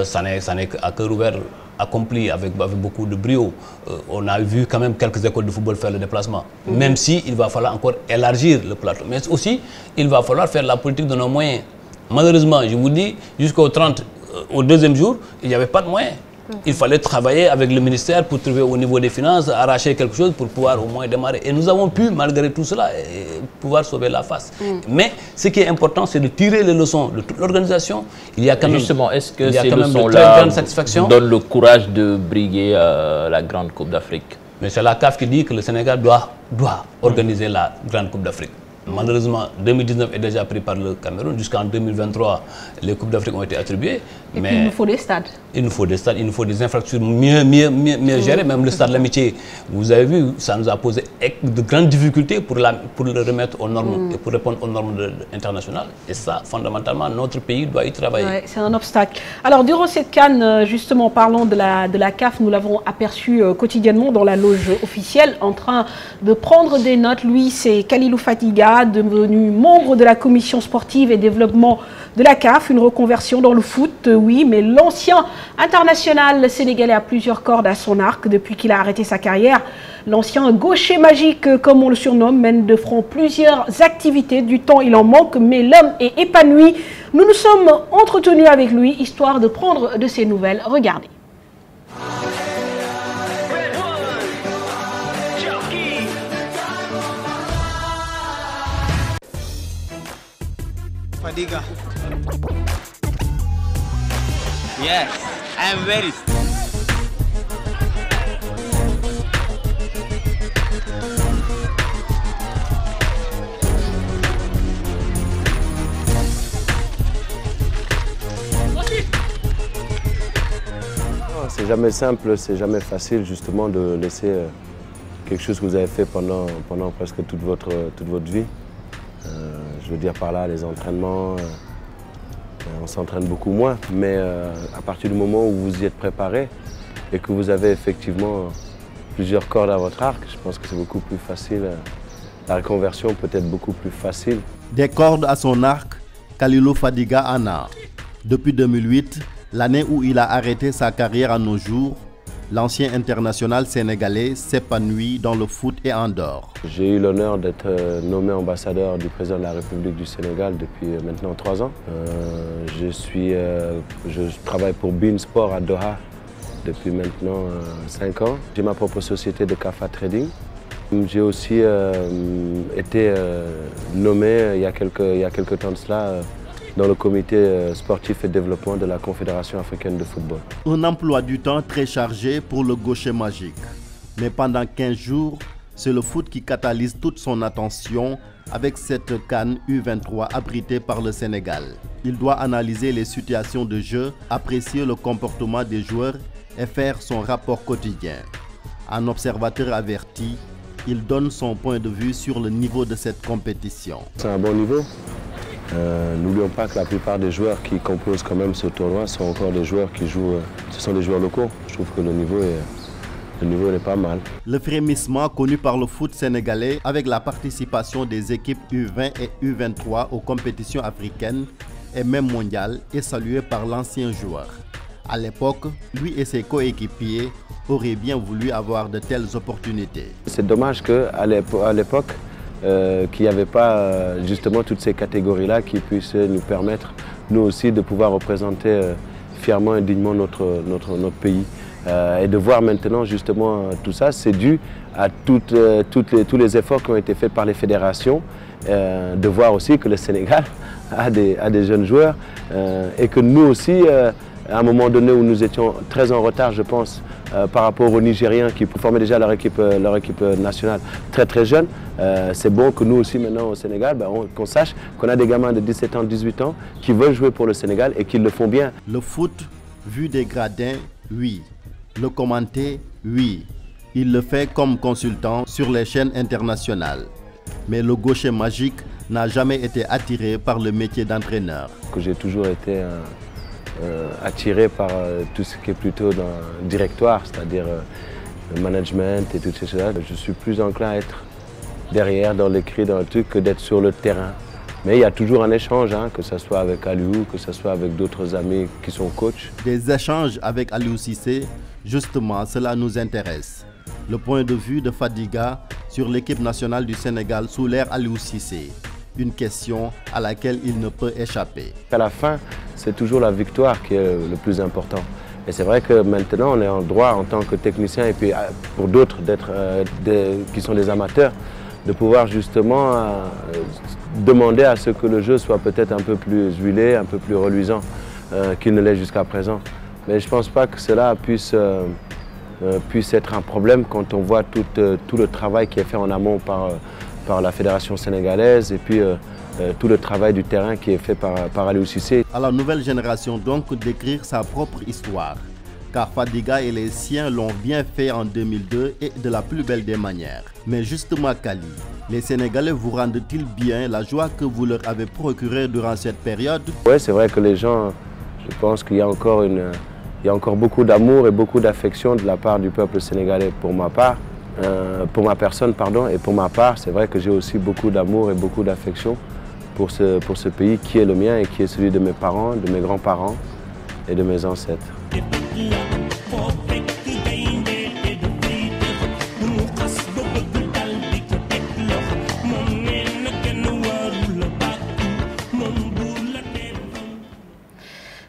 ça n'est qu'à cœur ouvert accompli avec beaucoup de brio. On a vu quand même quelques écoles de football faire le déplacement. Même si il va falloir encore élargir le plateau. Mais aussi, il va falloir faire la politique de nos moyens. Malheureusement, je vous dis, jusqu'au 30, au deuxième jour, il n'y avait pas de moyens. Il fallait travailler avec le ministère pour trouver au niveau des finances, arracher quelque chose pour pouvoir au moins démarrer. Et nous avons pu, malgré tout cela, pouvoir sauver la face. Mais ce qui est important, c'est de tirer les leçons de toute l'organisation. Il y a quand même, justement, est-ce que ces leçons-là donnent le courage de briguer la Grande Coupe d'Afrique? Mais c'est la CAF qui dit que le Sénégal doit organiser la Grande Coupe d'Afrique. Malheureusement, 2019 est déjà pris par le Cameroun. Jusqu'en 2023, les Coupes d'Afrique ont été attribuées. Et puis il nous faut des stades. Il nous faut des stades, il nous faut des infrastructures mieux gérées. Même le stade de l'Amitié, vous avez vu, ça nous a posé de grandes difficultés pour le remettre aux normes et pour répondre aux normes internationales. Et ça, fondamentalement, notre pays doit y travailler. Ouais, c'est un obstacle. Alors, durant cette CAN, justement, parlant de la CAF, nous l'avons aperçu quotidiennement dans la loge officielle, en train de prendre des notes. Lui, c'est Kalilou Fadiga, devenu membre de la commission sportive et développement de la CAF, une reconversion dans le foot, oui, mais l'ancien international sénégalais a plusieurs cordes à son arc depuis qu'il a arrêté sa carrière. L'ancien gaucher magique, comme on le surnomme, mène de front plusieurs activités. Du temps, il en manque, mais l'homme est épanoui. Nous nous sommes entretenus avec lui, histoire de prendre de ses nouvelles. Regardez. Fadiga. Yes, I am very. C'est jamais simple, c'est jamais facile justement de laisser quelque chose que vous avez fait pendant presque toute votre vie. Je veux dire par là les entraînements, on s'entraîne beaucoup moins, mais à partir du moment où vous y êtes préparé et que vous avez effectivement plusieurs cordes à votre arc, je pense que c'est beaucoup plus facile, la reconversion peut être beaucoup plus facile. Des cordes à son arc, Kalilou Fadiga en a. Depuis 2008, l'année où il a arrêté sa carrière à nos jours, l'ancien international sénégalais s'épanouit dans le foot et en dehors. J'ai eu l'honneur d'être nommé ambassadeur du président de la République du Sénégal depuis maintenant 3 ans. Je travaille pour Bein Sport à Doha depuis maintenant 5 ans. J'ai ma propre société de Kafa Trading. J'ai aussi été nommé il y a quelques temps de cela dans le comité sportif et développement de la Confédération africaine de football. Un emploi du temps très chargé pour le gaucher magique. Mais pendant 15 jours, c'est le foot qui catalyse toute son attention avec cette CAN U23 abritée par le Sénégal. Il doit analyser les situations de jeu, apprécier le comportement des joueurs et faire son rapport quotidien. Un observateur averti, il donne son point de vue sur le niveau de cette compétition. C'est un bon niveau. N'oublions pas que la plupart des joueurs qui composent quand même ce tournoi sont encore des joueurs qui jouent, ce sont des joueurs locaux. Je trouve que le niveau Le niveau n'est pas mal. Le frémissement connu par le foot sénégalais avec la participation des équipes U20 et U23 aux compétitions africaines et même mondiales est salué par l'ancien joueur. À l'époque, lui et ses coéquipiers auraient bien voulu avoir de telles opportunités. C'est dommage qu'à l'époque, qu'il n'y avait pas justement toutes ces catégories-là qui puissent nous permettre, nous aussi, de pouvoir représenter fièrement et dignement notre pays. Et de voir maintenant justement tout ça, c'est dû à tous les efforts qui ont été faits par les fédérations, de voir aussi que le Sénégal a des jeunes joueurs et que nous aussi, à un moment donné où nous étions très en retard, je pense, par rapport aux Nigériens qui formaient déjà leur équipe nationale très jeune, c'est bon que nous aussi maintenant au Sénégal, qu'on sache qu'on a des gamins de 17 ans, 18 ans qui veulent jouer pour le Sénégal et qui le font bien. Le foot, vu des gradins, oui. Le commenter, oui. Il le fait comme consultant sur les chaînes internationales. Mais le gaucher magique n'a jamais été attiré par le métier d'entraîneur. J'ai toujours été attiré par tout ce qui est plutôt dans le directoire, c'est-à-dire le management et toutes ces choses-là. Je suis plus enclin à être derrière, dans l'écrit, dans le truc, que d'être sur le terrain. Mais il y a toujours un échange, que ce soit avec Aliou, que ce soit avec d'autres amis qui sont coachs. Des échanges avec Aliou Cissé, justement, cela nous intéresse. Le point de vue de Fadiga sur l'équipe nationale du Sénégal sous l'ère Aliou Cissé. Une question à laquelle il ne peut échapper. À la fin, c'est toujours la victoire qui est le plus important. Et c'est vrai que maintenant, on est en droit en tant que technicien et puis pour d'autres qui sont des amateurs, de pouvoir justement demander à ce que le jeu soit peut-être un peu plus huilé, un peu plus reluisant qu'il ne l'est jusqu'à présent. Mais je ne pense pas que cela puisse être un problème quand on voit tout le travail qui est fait en amont par la fédération sénégalaise et puis tout le travail du terrain qui est fait par Aliou Cissé. À la nouvelle génération donc d'écrire sa propre histoire, car Fadiga et les siens l'ont bien fait en 2002 et de la plus belle des manières. Mais justement Kali, les Sénégalais vous rendent-ils bien la joie que vous leur avez procurée durant cette période? Oui, c'est vrai que les gens, je pense qu'il y a encore beaucoup d'amour et beaucoup d'affection de la part du peuple sénégalais pour ma part. Pour ma personne, pardon, et pour ma part, c'est vrai que j'ai aussi beaucoup d'amour et beaucoup d'affection pour ce pays qui est le mien et qui est celui de mes parents, de mes grands-parents et de mes ancêtres.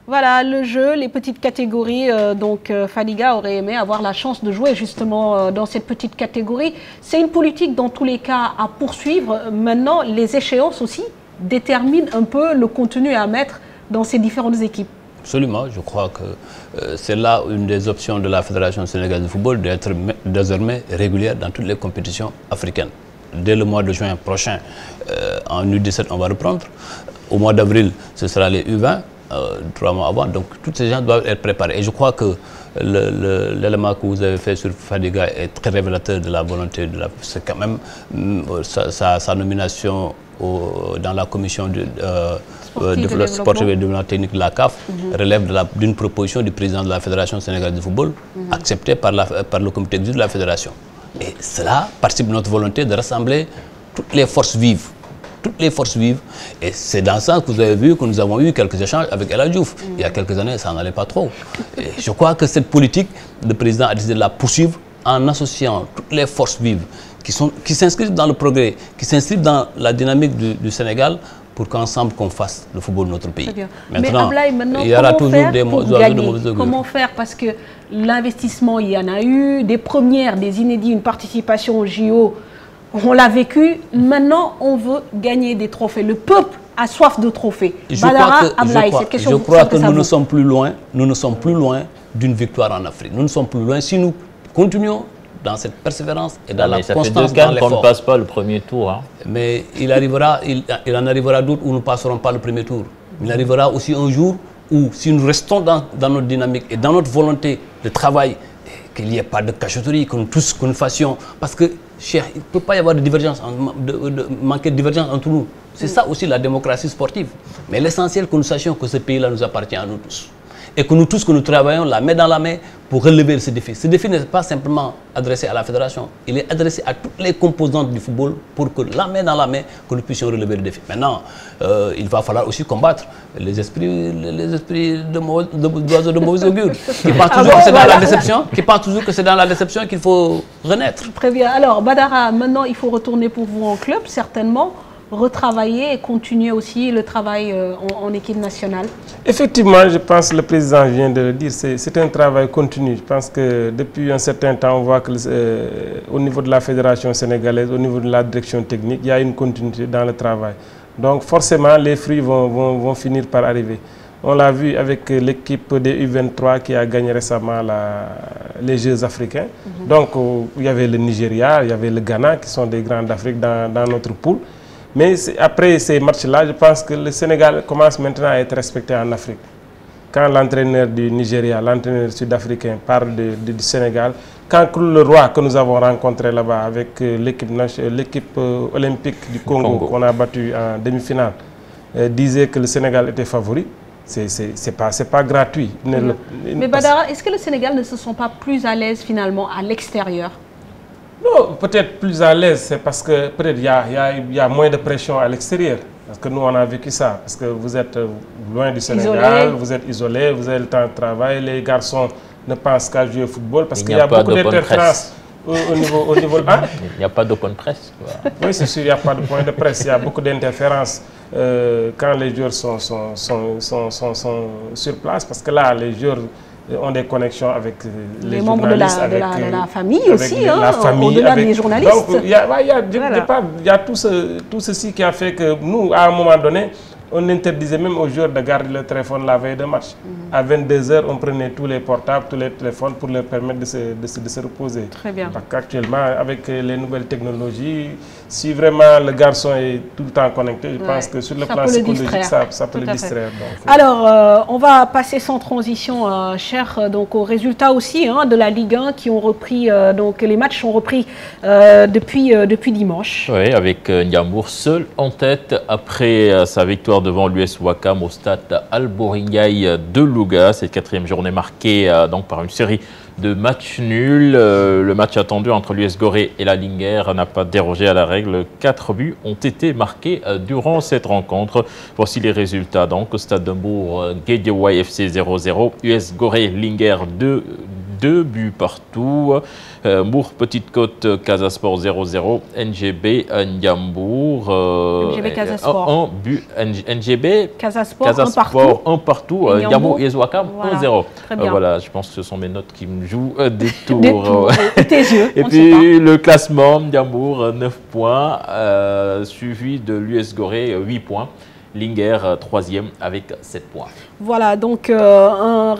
Voilà, le jeu, les petites catégories. Donc Fadiga aurait aimé avoir la chance de jouer justement dans cette petite catégorie. C'est une politique dans tous les cas à poursuivre. Maintenant, les échéances aussi déterminent un peu le contenu à mettre dans ces différentes équipes. Absolument, je crois que c'est là une des options de la Fédération sénégalaise de football d'être désormais régulière dans toutes les compétitions africaines. Dès le mois de juin prochain, en U17, on va reprendre. Au mois d'avril, ce sera les U20. 3 mois avant, donc tous ces gens doivent être préparés. Et je crois que l'élément que vous avez fait sur Fadiga est très révélateur de la volonté de c'est quand même sa nomination dans la commission de sportive et développement technique de la CAF relève d'une proposition du président de la Fédération sénégalaise de football acceptée par le comité exécutif de la Fédération. Et cela participe de notre volonté de rassembler toutes les forces vives. Toutes les forces vives. Et c'est dans ça que vous avez vu que nous avons eu quelques échanges avec El Hadji Diouf. Il y a quelques années, ça n'allait pas trop. Et je crois que cette politique, le président a décidé de la poursuivre en associant toutes les forces vives qui s'inscrivent dans le progrès, qui s'inscrivent dans la dynamique du Sénégal pour qu'ensemble qu'on fasse le football de notre pays. Maintenant, il y aura toujours des mauvais augures. Comment faire? Parce que l'investissement, il y en a eu, des premières, des inédits, une participation au JO. On l'a vécu, maintenant on veut gagner des trophées. Le peuple a soif de trophées. Je crois que nous ne sommes plus loin d'une victoire en Afrique. Nous ne sommes plus loin si nous continuons dans cette persévérance et dans la constance dans l'effort. On ne passe pas le premier tour. Mais il en arrivera d'autres où nous ne passerons pas le premier tour. Il arrivera aussi un jour où si nous restons dans notre dynamique et dans notre volonté de travail, qu'il n'y ait pas de cachotterie, que nous fassions. Parce que, cher, il ne peut pas y avoir de divergence, manquer de divergence entre nous. C'est ça aussi la démocratie sportive. Mais l'essentiel, que nous sachions que ce pays-là nous appartient à nous tous. et que nous tous, que nous travaillons la main dans la main pour relever ce défi. Ce défi n'est pas simplement adressé à la fédération, il est adressé à toutes les composantes du football pour que la main dans la main, que nous puissions relever le défi. Maintenant, il va falloir aussi combattre les esprits d'oiseaux de mauvais augure, qui pensent toujours que c'est dans la déception, qui pensent toujours que c'est dans la déception qu'il faut renaître. Très bien. Alors, Badara, maintenant, il faut retourner pour vous en club, certainement, retravailler et continuer aussi le travail en équipe nationale. Effectivement, je pense que le président vient de le dire, c'est un travail continu. Je pense que depuis un certain temps, on voit que au niveau de la fédération sénégalaise, au niveau de la direction technique, il y a une continuité dans le travail. Donc forcément, les fruits vont finir par arriver. On l'a vu avec l'équipe des U23 qui a gagné récemment les Jeux africains. Donc il y avait le Nigeria, il y avait le Ghana qui sont des grands d'Afrique dans notre poule. Mais après ces matchs-là, je pense que le Sénégal commence maintenant à être respecté en Afrique. Quand l'entraîneur du Nigeria, l'entraîneur sud-africain parle du Sénégal, quand le roi que nous avons rencontré là-bas avec l'équipe olympique du Congo qu'on a battu en demi-finale, disait que le Sénégal était favori, c'est pas gratuit. Mais Badara, est-ce que le Sénégal ne se sent pas plus à l'aise finalement à l'extérieur? Non, peut-être plus à l'aise, c'est parce que peut-être il y a moins de pression à l'extérieur. Parce que nous, on a vécu ça. Parce que vous êtes loin du Sénégal, vous êtes isolé, vous avez le temps de travail. Les garçons ne pensent qu'à jouer au football parce qu'il y a beaucoup d'interférences au niveau Il n'y a pas d'open presse. Oui, c'est sûr, il n'y a pas de point de presse. Il y a beaucoup d'interférences quand les joueurs sont sur place. Parce que là, les joueurs ont des connexions avec les membres journalistes, de la famille aussi, au-delà des journalistes. Donc, il y a tout ceci qui a fait que nous, à un moment donné, on interdisait même aux joueurs de garder le téléphone la veille de match. À 22 h, on prenait tous les portables, tous les téléphones pour leur permettre de se reposer. Très bien. Parce qu'actuellement, avec les nouvelles technologies, si vraiment le garçon est tout le temps connecté, je pense que sur le plan psychologique, ça peut le distraire. Donc, alors, on va passer sans transition, cher, donc aux résultats aussi de la Ligue 1 qui ont repris, donc les matchs ont repris depuis dimanche. Oui, avec Ndiambour seul en tête après sa victoire devant l'US Ouakam au stade Al-Boringay de Louga. Cette quatrième journée marquée donc par une série de matchs nuls. Le match attendu entre l'US Gorée et la Linguère n'a pas dérogé à la règle. 4 buts ont été marqués durant cette rencontre. Voici les résultats. Donc au stade de Mbour, Guédiawaye FC 0-0, US Gorée Linguère 2 buts partout. Mbour Petite Côte Casa Sport 0-0, NGB Ndiambour NGB Casa Sport 1 but, NGB Casa Sport 1 partout, Ndiambour US Ouakam 1-0. Voilà, je pense que ce sont mes notes qui me jouent des tours. Tes yeux, et puis le classement, Ndiambour 9 points, suivi de l'US Gorée 8 points. Linguère 3e avec 7 points. Voilà, donc un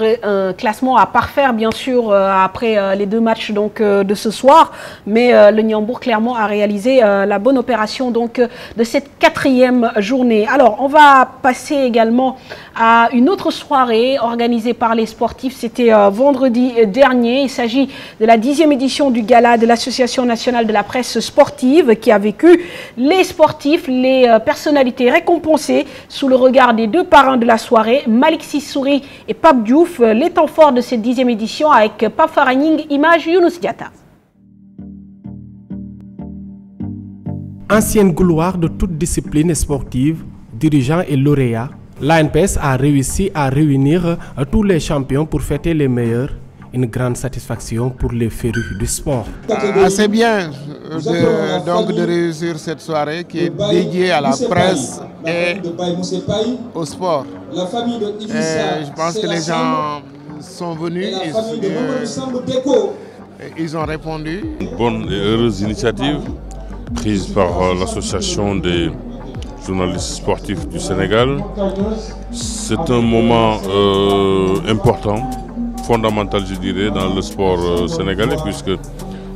classement à parfaire bien sûr après les 2 matchs donc, de ce soir, mais le Ndiambour clairement a réalisé la bonne opération donc, de cette 4e journée. Alors on va passer également à une autre soirée organisée par les sportifs, c'était vendredi dernier. Il s'agit de la 10e édition du gala de l'Association nationale de la presse sportive qui a vécu les sportifs, les personnalités récompensées sous le regard des 2 parrains de la soirée, Malik Sissouri et Pape Diouf, les temps forts de cette 10e édition avec Pape Faraning, image Younous Diatta. Ancienne gloire de toute discipline sportive, dirigeants et lauréats, l'ANPS a réussi à réunir tous les champions pour fêter les meilleurs. Une grande satisfaction pour les férus du sport. C'est bien de réussir cette soirée qui est dédiée à la presse et au sport. Je pense que les gens sont venus, ils ont répondu. Une bonne et heureuse initiative prise par l'association des journalistes sportifs du Sénégal. C'est un moment important, fondamental je dirais dans le sport sénégalais, puisque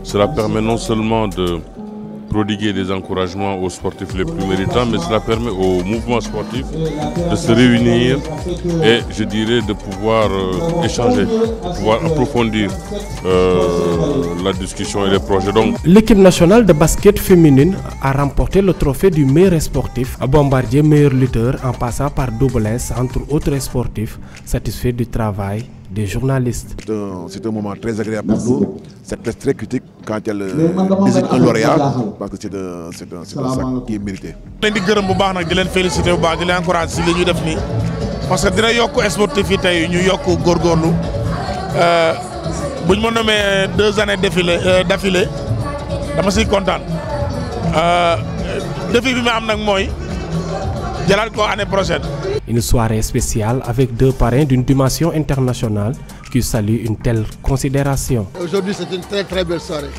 cela permet non seulement de prodiguer des encouragements aux sportifs les plus méritants, mais cela permet au mouvement sportif de se réunir et, je dirais, de pouvoir échanger, de pouvoir approfondir la discussion et les projets. L'équipe nationale de basket féminine a remporté le trophée du meilleur sportif, Bombardier meilleur lutteur, en passant par Double S, entre autres sportifs, satisfaits du travail des journalistes. C'est un moment très agréable pour nous. C'est très critique quand elle désigne un lauréat, parce que c'est un sac qui est mérité. Je les féliciter et les encourager si nous def ni parce que dina yok sportif yi tay ñu yok gorgorlu buñ mo nommé 2 années d'affilée dama ci content défi bi ma am nak moy jëlal ko année prochaine. Une soirée spéciale avec 2 parrains d'une dimension internationale qui saluent une telle considération. Aujourd'hui, c'est une très belle soirée.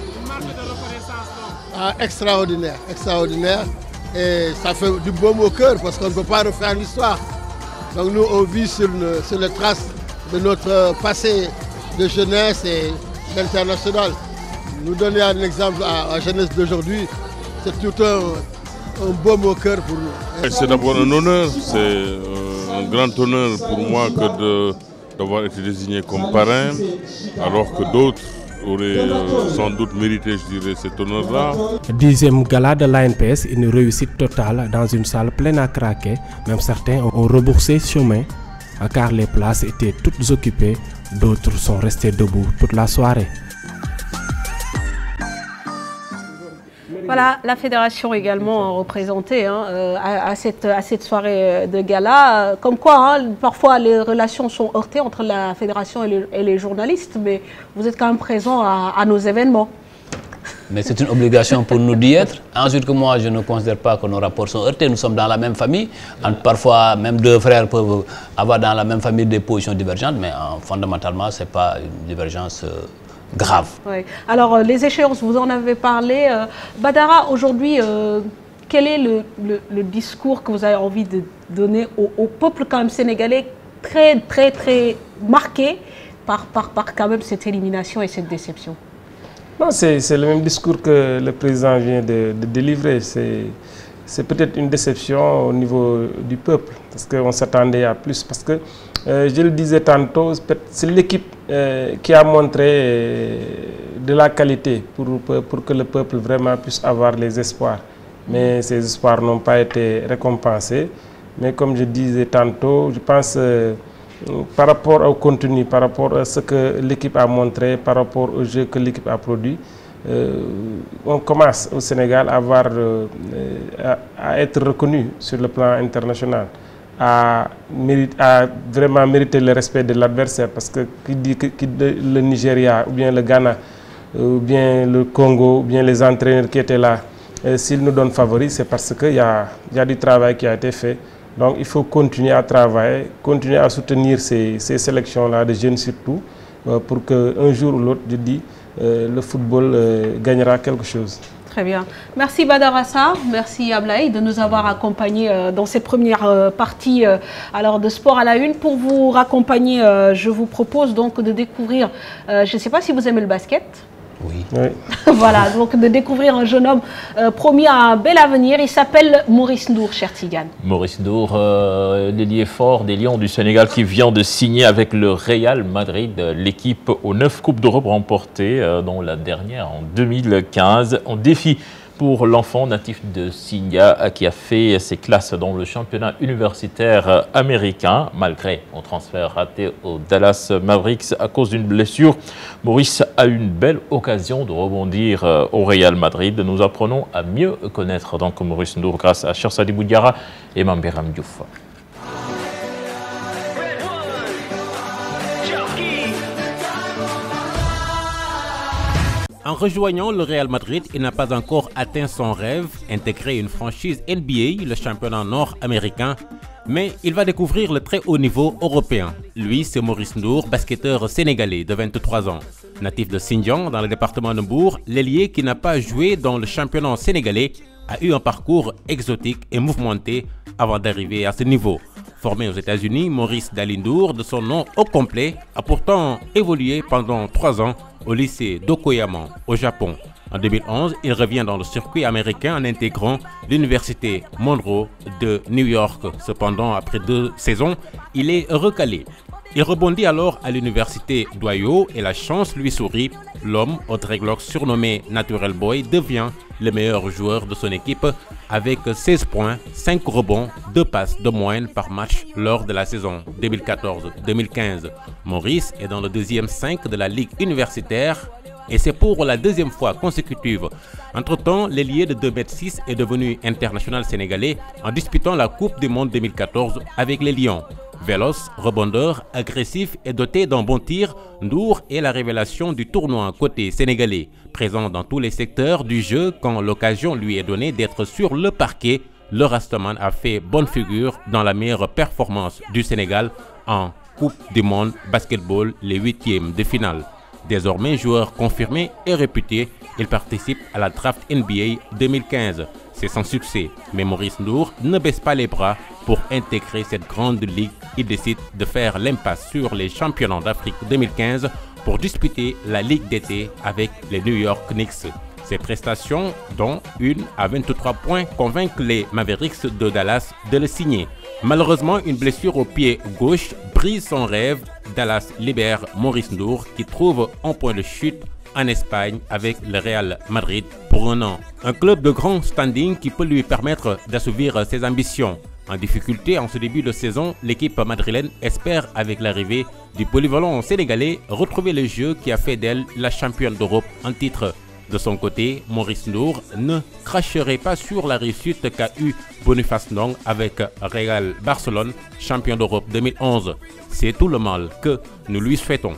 Extraordinaire, extraordinaire. Et ça fait du baume au cœur parce qu'on ne peut pas refaire l'histoire. Donc nous, on vit sur les traces de notre passé de jeunesse et d'international. Nous donner un exemple à la jeunesse d'aujourd'hui, c'est tout un baume au cœur pour nous. C'est d'abord un honneur, c'est un grand honneur pour moi que d'avoir été désigné comme parrain, alors que d'autres auraient sans doute mérité, je dirais, cet honneur-là. 10e gala de l'ANPS, une réussite totale dans une salle pleine à craquer. Même certains ont reboursé chemin car les places étaient toutes occupées, d'autres sont restés debout toute la soirée. Voilà, la fédération également représentée à cette soirée de gala. Comme quoi, parfois les relations sont heurtées entre la fédération et les journalistes, mais vous êtes quand même présents à nos événements. Mais c'est une obligation pour nous d'y être. Ensuite, que moi, je ne considère pas que nos rapports sont heurtés. Nous sommes dans la même famille. Parfois, même 2 frères peuvent avoir dans la même famille des positions divergentes, mais fondamentalement, ce n'est pas une divergence grave. Oui. Alors, les échéances, vous en avez parlé. Badara, aujourd'hui, quel est le discours que vous avez envie de donner au peuple quand même sénégalais très marqué par quand même cette élimination et cette déception? Non, c'est le même discours que le président vient de délivrer. C'est peut-être une déception au niveau du peuple, parce qu'on s'attendait à plus. Parce que, je le disais tantôt, c'est l'équipe qui a montré de la qualité pour que le peuple vraiment puisse avoir les espoirs. Mais ces espoirs n'ont pas été récompensés. Mais comme je disais tantôt, je pense par rapport au contenu, par rapport à ce que l'équipe a montré, par rapport au jeu que l'équipe a produit, on commence au Sénégal à être reconnu sur le plan international, à vraiment mériter le respect de l'adversaire, parce que qui dit que le Nigeria, ou bien le Ghana, ou bien le Congo, ou bien les entraîneurs qui étaient là, s'ils nous donnent favoris, c'est parce qu'il y a du travail qui a été fait. Donc il faut continuer à travailler, continuer à soutenir ces sélections-là, de jeunes surtout, pour qu'un jour ou l'autre, je dis, le football gagnera quelque chose. Très bien. Merci Badarassa, merci Ablaye de nous avoir accompagnés dans cette première partie de Sport à la Une. Pour vous raccompagner, je vous propose donc de découvrir, je ne sais pas si vous aimez le basket. Oui. Voilà, donc de découvrir un jeune homme promis à un bel avenir. Il s'appelle Maurice Ndour, cher Tigane. Maurice Ndour, l'ailier fort des Lions du Sénégal qui vient de signer avec le Real Madrid, l'équipe aux 9 Coupes d'Europe remportées, dont la dernière en 2015. En défi pour l'enfant natif de Singa qui a fait ses classes dans le championnat universitaire américain. Malgré un transfert raté au Dallas Mavericks à cause d'une blessure, Maurice a une belle occasion de rebondir au Real Madrid. Nous apprenons à mieux connaître donc Maurice Ndour grâce à Chersadi Boudiara et Mambiram Diouf. En rejoignant le Real Madrid, il n'a pas encore atteint son rêve, intégrer une franchise NBA, le championnat nord-américain, mais il va découvrir le très haut niveau européen. Lui, c'est Maurice Ndour, basketteur sénégalais de 23 ans. Natif de Sindian, dans le département de Mbour, l'ailier qui n'a pas joué dans le championnat sénégalais a eu un parcours exotique et mouvementé avant d'arriver à ce niveau. Formé aux États-Unis, Maurice Dalindour, de son nom au complet, a pourtant évolué pendant 3 ans au lycée d'Okoyama, au Japon. En 2011, il revient dans le circuit américain en intégrant l'université Monroe de New York. Cependant, après 2 saisons, il est recalé. Il rebondit alors à l'université d'Ohio et la chance lui sourit. L'homme au dreadlock surnommé Natural Boy devient le meilleur joueur de son équipe avec 16 points, 5 rebonds, 2 passes de moyenne par match lors de la saison 2014-2015. Maurice est dans le deuxième 5 de la ligue universitaire et c'est pour la 2e fois consécutive. Entre-temps, l'ailier de 2,6 m est devenu international sénégalais en disputant la Coupe du Monde 2014 avec les Lions. Véloce, rebondeur, agressif et doté d'un bon tir, Ndour est la révélation du tournoi côté sénégalais. Présent dans tous les secteurs du jeu quand l'occasion lui est donnée d'être sur le parquet, le Rastaman a fait bonne figure dans la meilleure performance du Sénégal en Coupe du Monde Basketball, les 8e de finale. Désormais joueur confirmé et réputé, il participe à la draft NBA 2015. C'est sans succès, mais Maurice Ndour ne baisse pas les bras pour intégrer cette grande ligue. Il décide de faire l'impasse sur les championnats d'Afrique 2015 pour disputer la Ligue d'été avec les New York Knicks. Ses prestations, dont une à 23 points, convainquent les Mavericks de Dallas de le signer. Malheureusement, une blessure au pied gauche brise son rêve. Dallas libère Maurice Ndour qui trouve un point de chute en Espagne avec le Real Madrid pour 1 an. Un club de grand standing qui peut lui permettre d'assouvir ses ambitions. En difficulté en ce début de saison, l'équipe madrilène espère avec l'arrivée du polyvalent sénégalais retrouver le jeu qui a fait d'elle la championne d'Europe en titre. De son côté, Maurice Ndour ne cracherait pas sur la réussite qu'a eu Boniface Ndong avec Real Barcelone, champion d'Europe 2011. C'est tout le mal que nous lui souhaitons.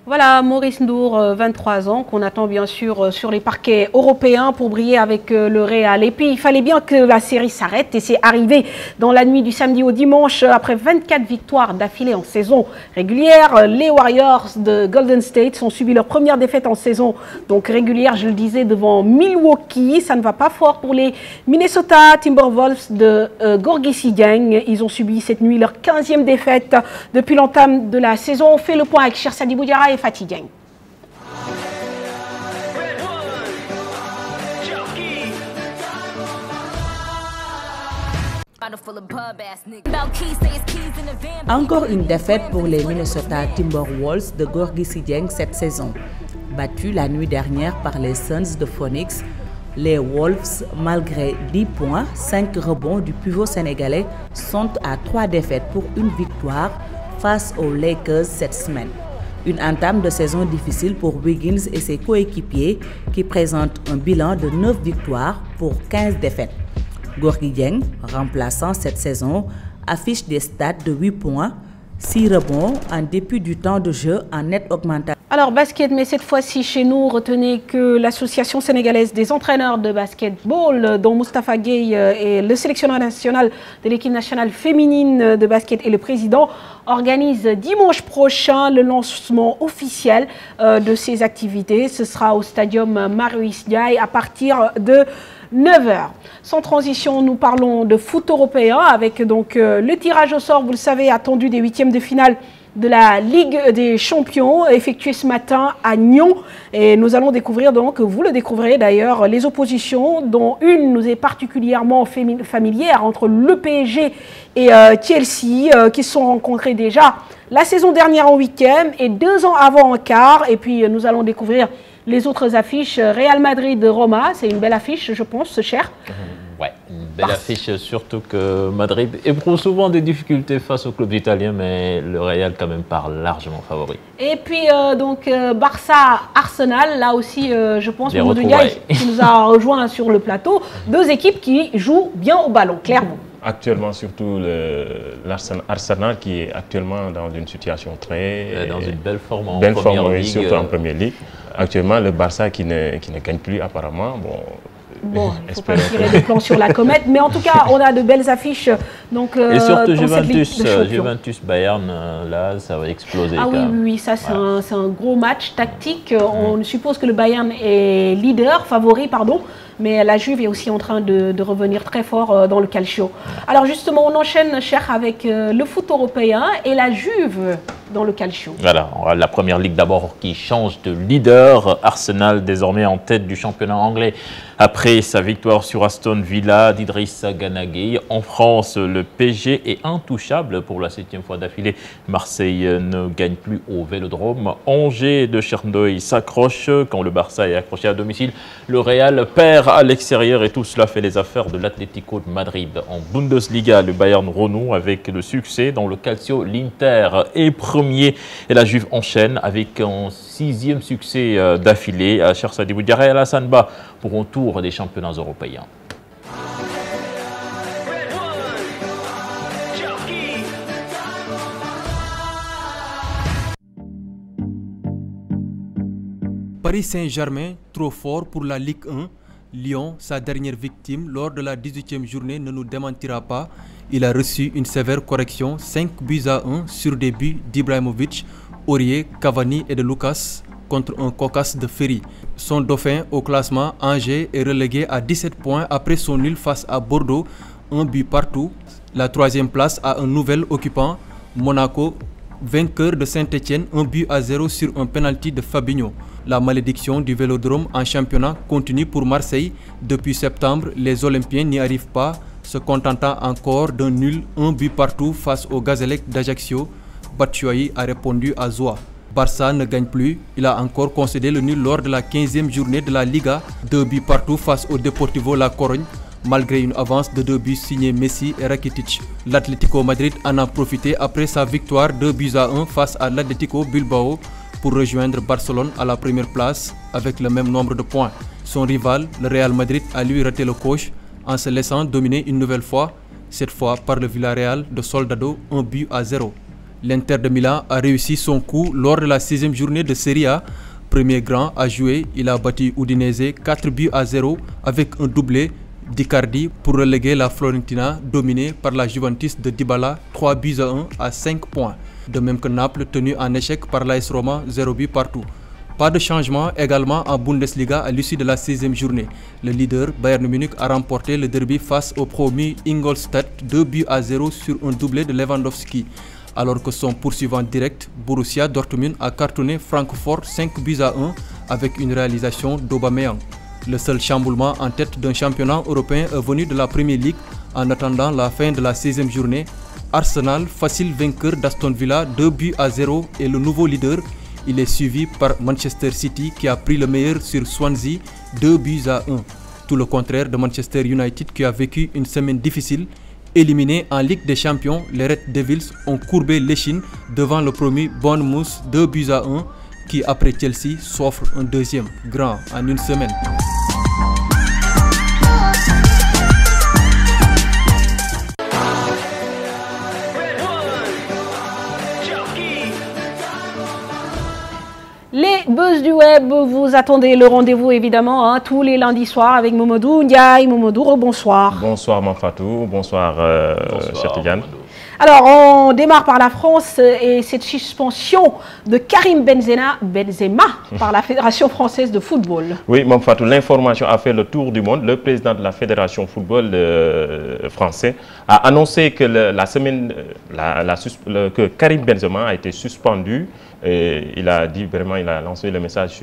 Voilà, Maurice Ndour, 23 ans, qu'on attend bien sûr sur les parquets européens pour briller avec le Real. Et puis, il fallait bien que la série s'arrête et c'est arrivé dans la nuit du samedi au dimanche. Après 24 victoires d'affilée en saison régulière, les Warriors de Golden State ont subi leur première défaite en saison donc régulière, je le disais, devant Milwaukee. Ça ne va pas fort pour les Minnesota Timberwolves de Gorgui Sy Dieng. Ils ont subi cette nuit leur 15e défaite depuis l'entame de la saison. On fait le point avec Chersadi Boudiara et Fatih Dieng. Encore une défaite pour les Minnesota Timberwolves de Gorgui Sy Dieng cette saison. Battus la nuit dernière par les Suns de Phoenix, les Wolves, malgré 10 points, 5 rebonds du pivot sénégalais, sont à 3 défaites pour une victoire face aux Lakers cette semaine. Une entame de saison difficile pour Wiggins et ses coéquipiers qui présentent un bilan de 9 victoires pour 15 défaites. Gorgui Dieng, remplaçant cette saison, affiche des stats de 8 points, 6 rebonds en dépit du temps de jeu en nette augmentation. Alors basket, mais cette fois-ci chez nous, retenez que l'association sénégalaise des entraîneurs de basketball, dont Moustapha Gueye est le sélectionneur national de l'équipe nationale féminine de basket et le président, organise dimanche prochain le lancement officiel de ces activités. Ce sera au stadium Marius Ndiaye à partir de 9h. Sans transition, nous parlons de foot européen avec donc le tirage au sort, vous le savez, attendu des 8e de finale de la Ligue des Champions effectué ce matin à Nyon. Et nous allons découvrir donc, vous le découvrirez d'ailleurs, les oppositions dont une nous est particulièrement familière entre le PSG et Chelsea qui se sont rencontrés déjà la saison dernière en 8e et 2 ans avant en quart. Et puis nous allons découvrir les autres affiches. Real Madrid-Roma, c'est une belle affiche, je pense, cher. Ouais, une belle affiche, surtout que Madrid éprouve souvent des difficultés face aux clubs italiens, mais le Real quand même part largement favori. Et puis donc Barça-Arsenal, là aussi je pense que Ndiaye qui nous a rejoint sur le plateau, 2 équipes qui jouent bien au ballon, clairement. Actuellement, surtout l'Arsenal qui est actuellement dans une situation très... dans une belle forme en première ligue. Surtout en première ligue. Actuellement, le Barça qui ne gagne plus apparemment. Bon, il ne faut pas tirer des plans sur la comète, mais en tout cas, on a de belles affiches. Donc, et surtout Juventus-Bayern, là, ça va exploser. Ah oui, ça c'est un gros match tactique. On suppose que le Bayern est leader, favori, pardon. mais la Juve est aussi en train de revenir très fort dans le calcio. Alors justement, on enchaîne, cher, avec le foot européen et la Juve dans le calcio. Voilà, la première ligue d'abord qui change de leader. Arsenal désormais en tête du championnat anglais après sa victoire sur Aston Villa d'Idrissa Gana Gueye. En France, le PSG est intouchable pour la 7e fois d'affilée. Marseille ne gagne plus au Vélodrome. Angers de Cherndeuil s'accroche quand le Barça est accroché à domicile. Le Real perd à l'extérieur et tout cela fait les affaires de l'Atlético de Madrid. En Bundesliga, le Bayern renoue avec le succès. Dans le calcio, l'Inter est premier et la Juve enchaîne avec un 6e succès d'affilée. Cher Sadibou Diarra et Alassane Ba pour un tour des championnats européens. Paris Saint-Germain, trop fort pour la Ligue 1. Lyon, sa dernière victime, lors de la 18e journée, ne nous démentira pas. Il a reçu une sévère correction, 5-1 sur des buts d'Ibrahimovic, Aurier, Cavani et de Lucas contre un cocasse de Ferry. Son dauphin au classement, Angers, est relégué à 17 points après son nul face à Bordeaux, un but partout. La 3e place a un nouvel occupant, Monaco, vainqueur de Saint-Etienne, 1-0 sur un penalty de Fabinho. La malédiction du Vélodrome en championnat continue pour Marseille. Depuis septembre, les Olympiens n'y arrivent pas, se contentant encore d'un nul, 1 but partout face au Gazélec d'Ajaccio. Batshuayi a répondu à Zoua. Barça ne gagne plus, il a encore concédé le nul lors de la 15e journée de la Liga, 2 buts partout face au Deportivo La Corogne, malgré une avance de 2 buts signés Messi et Rakitic. L'Atlético Madrid en a profité après sa victoire 2-1 face à l'Atlético Bilbao pour rejoindre Barcelone à la première place avec le même nombre de points. Son rival, le Real Madrid, a lui raté le coche en se laissant dominer une nouvelle fois, cette fois par le Villarreal de Soldado, 1-0. L'Inter de Milan a réussi son coup lors de la 6e journée de Serie A. Premier grand à jouer, il a battu Udinese 4-0 avec un doublé d'Icardi pour reléguer la Fiorentina dominée par la Juventus de Dybala 3-1 à 5 points. De même que Naples tenu en échec par l'AS Roma 0 but partout. Pas de changement également en Bundesliga à l'issue de la 6e journée. Le leader Bayern Munich a remporté le derby face au promu Ingolstadt 2-0 sur un doublé de Lewandowski. Alors que son poursuivant direct, Borussia Dortmund, a cartonné Francfort 5-1 avec une réalisation d'Aubameyang. Le seul chamboulement en tête d'un championnat européen est venu de la Premier League en attendant la fin de la 16e journée. Arsenal, facile vainqueur d'Aston Villa 2-0 est le nouveau leader. Il est suivi par Manchester City qui a pris le meilleur sur Swansea 2-1. Tout le contraire de Manchester United qui a vécu une semaine difficile. Éliminés en Ligue des Champions, les Red Devils ont courbé l'échine devant le promu Bournemouth 2-1 qui après Chelsea s'offre un deuxième grand en une semaine. Les buzz du web, vous attendez le rendez-vous évidemment tous les lundis soirs avec Momodou Ndiaye. Momodou, bonsoir. Bonsoir Manfatou, bonsoir, cher Tidiane. Alors, on démarre par la France et cette suspension de Karim Benzema par la Fédération française de football. Oui, Manfatou, l'information a fait le tour du monde. Le président de la Fédération football français a annoncé que que Karim Benzema a été suspendu. Et il a dit vraiment, il a lancé le message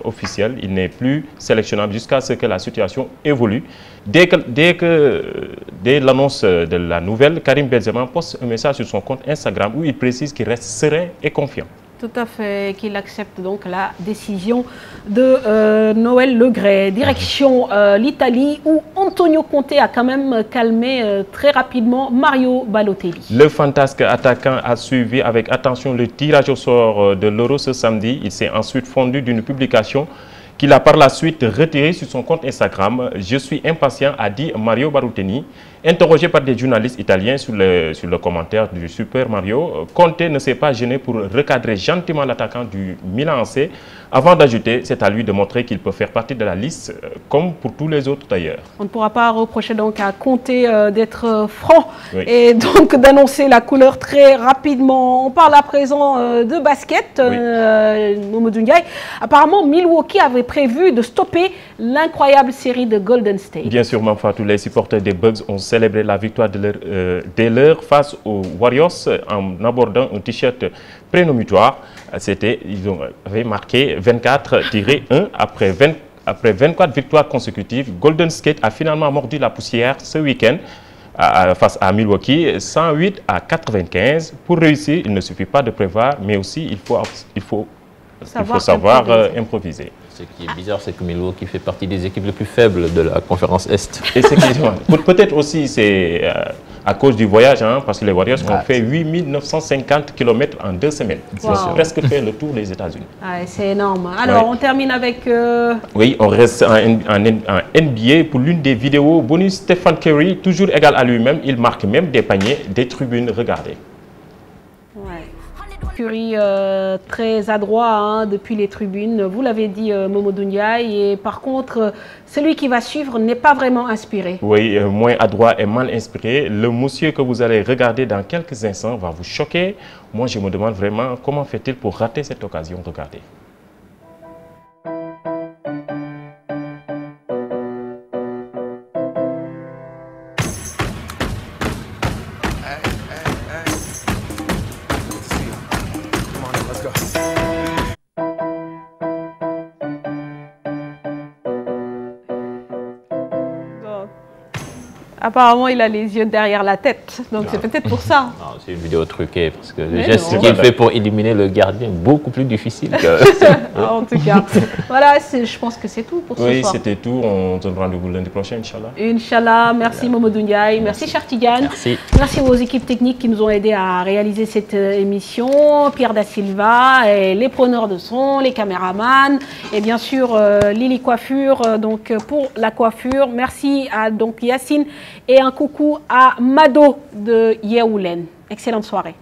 officiel. Il n'est plus sélectionnable jusqu'à ce que la situation évolue. Dès l'annonce de la nouvelle, Karim Benzema poste un message sur son compte Instagram où il précise qu'il reste serein et confiant. Tout à fait, qu'il accepte donc la décision de Noël Le Graët. Direction l'Italie où Antonio Conte a quand même calmé très rapidement Mario Balotelli. Le fantasque attaquant a suivi avec attention le tirage au sort de l'Euro ce samedi. Il s'est ensuite fondu d'une publication qu'il a par la suite retirée sur son compte Instagram. « Je suis impatient », a dit Mario Balotelli. Interrogé par des journalistes italiens sur le commentaire du Super Mario, Conte ne s'est pas gêné pour recadrer gentiment l'attaquant du Milan AC avant d'ajouter, c'est à lui de montrer qu'il peut faire partie de la liste comme pour tous les autres d'ailleurs. On ne pourra pas reprocher donc à Conte d'être franc et donc d'annoncer la couleur très rapidement. On parle à présent de basket. Mamadou Ndiaye. Apparemment, Milwaukee avait prévu de stopper l'incroyable série de Golden State. Bien sûr, Mamfatou, les supporters des Bucks ont célébré la victoire des leurs face aux Warriors en abordant un t-shirt prénominatoire. Ils avaient marqué 24-1 après 24 victoires consécutives. Golden State a finalement mordu la poussière ce week-end face à Milwaukee, 108-95. Pour réussir, il ne suffit pas de prévoir, mais aussi il faut savoir improviser. Ce qui est bizarre, c'est que Milwaukee fait partie des équipes les plus faibles de la conférence Est. Peut-être aussi c'est à cause du voyage, hein, parce que les Warriors ont fait 8950 km en 2 semaines. Ils ont presque fait le tour des États-Unis. C'est énorme. Alors, on termine avec... Oui, on reste en NBA pour l'une des vidéos bonus. Stephen Curry, toujours égal à lui-même, il marque même des paniers, des tribunes. Regardez. Curry très adroit depuis les tribunes, vous l'avez dit Mamadou Ndiaye, et par contre celui qui va suivre n'est pas vraiment inspiré. Oui, moins adroit et mal inspiré. Le monsieur que vous allez regarder dans quelques instants va vous choquer. Moi je me demande vraiment comment fait-il pour rater cette occasion. Regardez. Apparemment, il a les yeux derrière la tête, donc c'est peut-être pour ça. C'est une vidéo truquée, parce que le geste qu'il fait pour éliminer le gardien est beaucoup plus difficile que... En tout cas, voilà, je pense que c'est tout pour ce soir. Oui, c'était tout. On se donne rendez-vous lundi prochain, Inch'Allah. Inch'Allah, merci Mamadou Ndiaye, merci Chartigan. Merci aux équipes techniques qui nous ont aidés à réaliser cette émission. Pierre Da Silva, et les preneurs de son, les caméramans, et bien sûr Lily Coiffure, donc pour la coiffure. Merci à donc Yacine. Et un coucou à Mado de Yeoulen. Excellente soirée.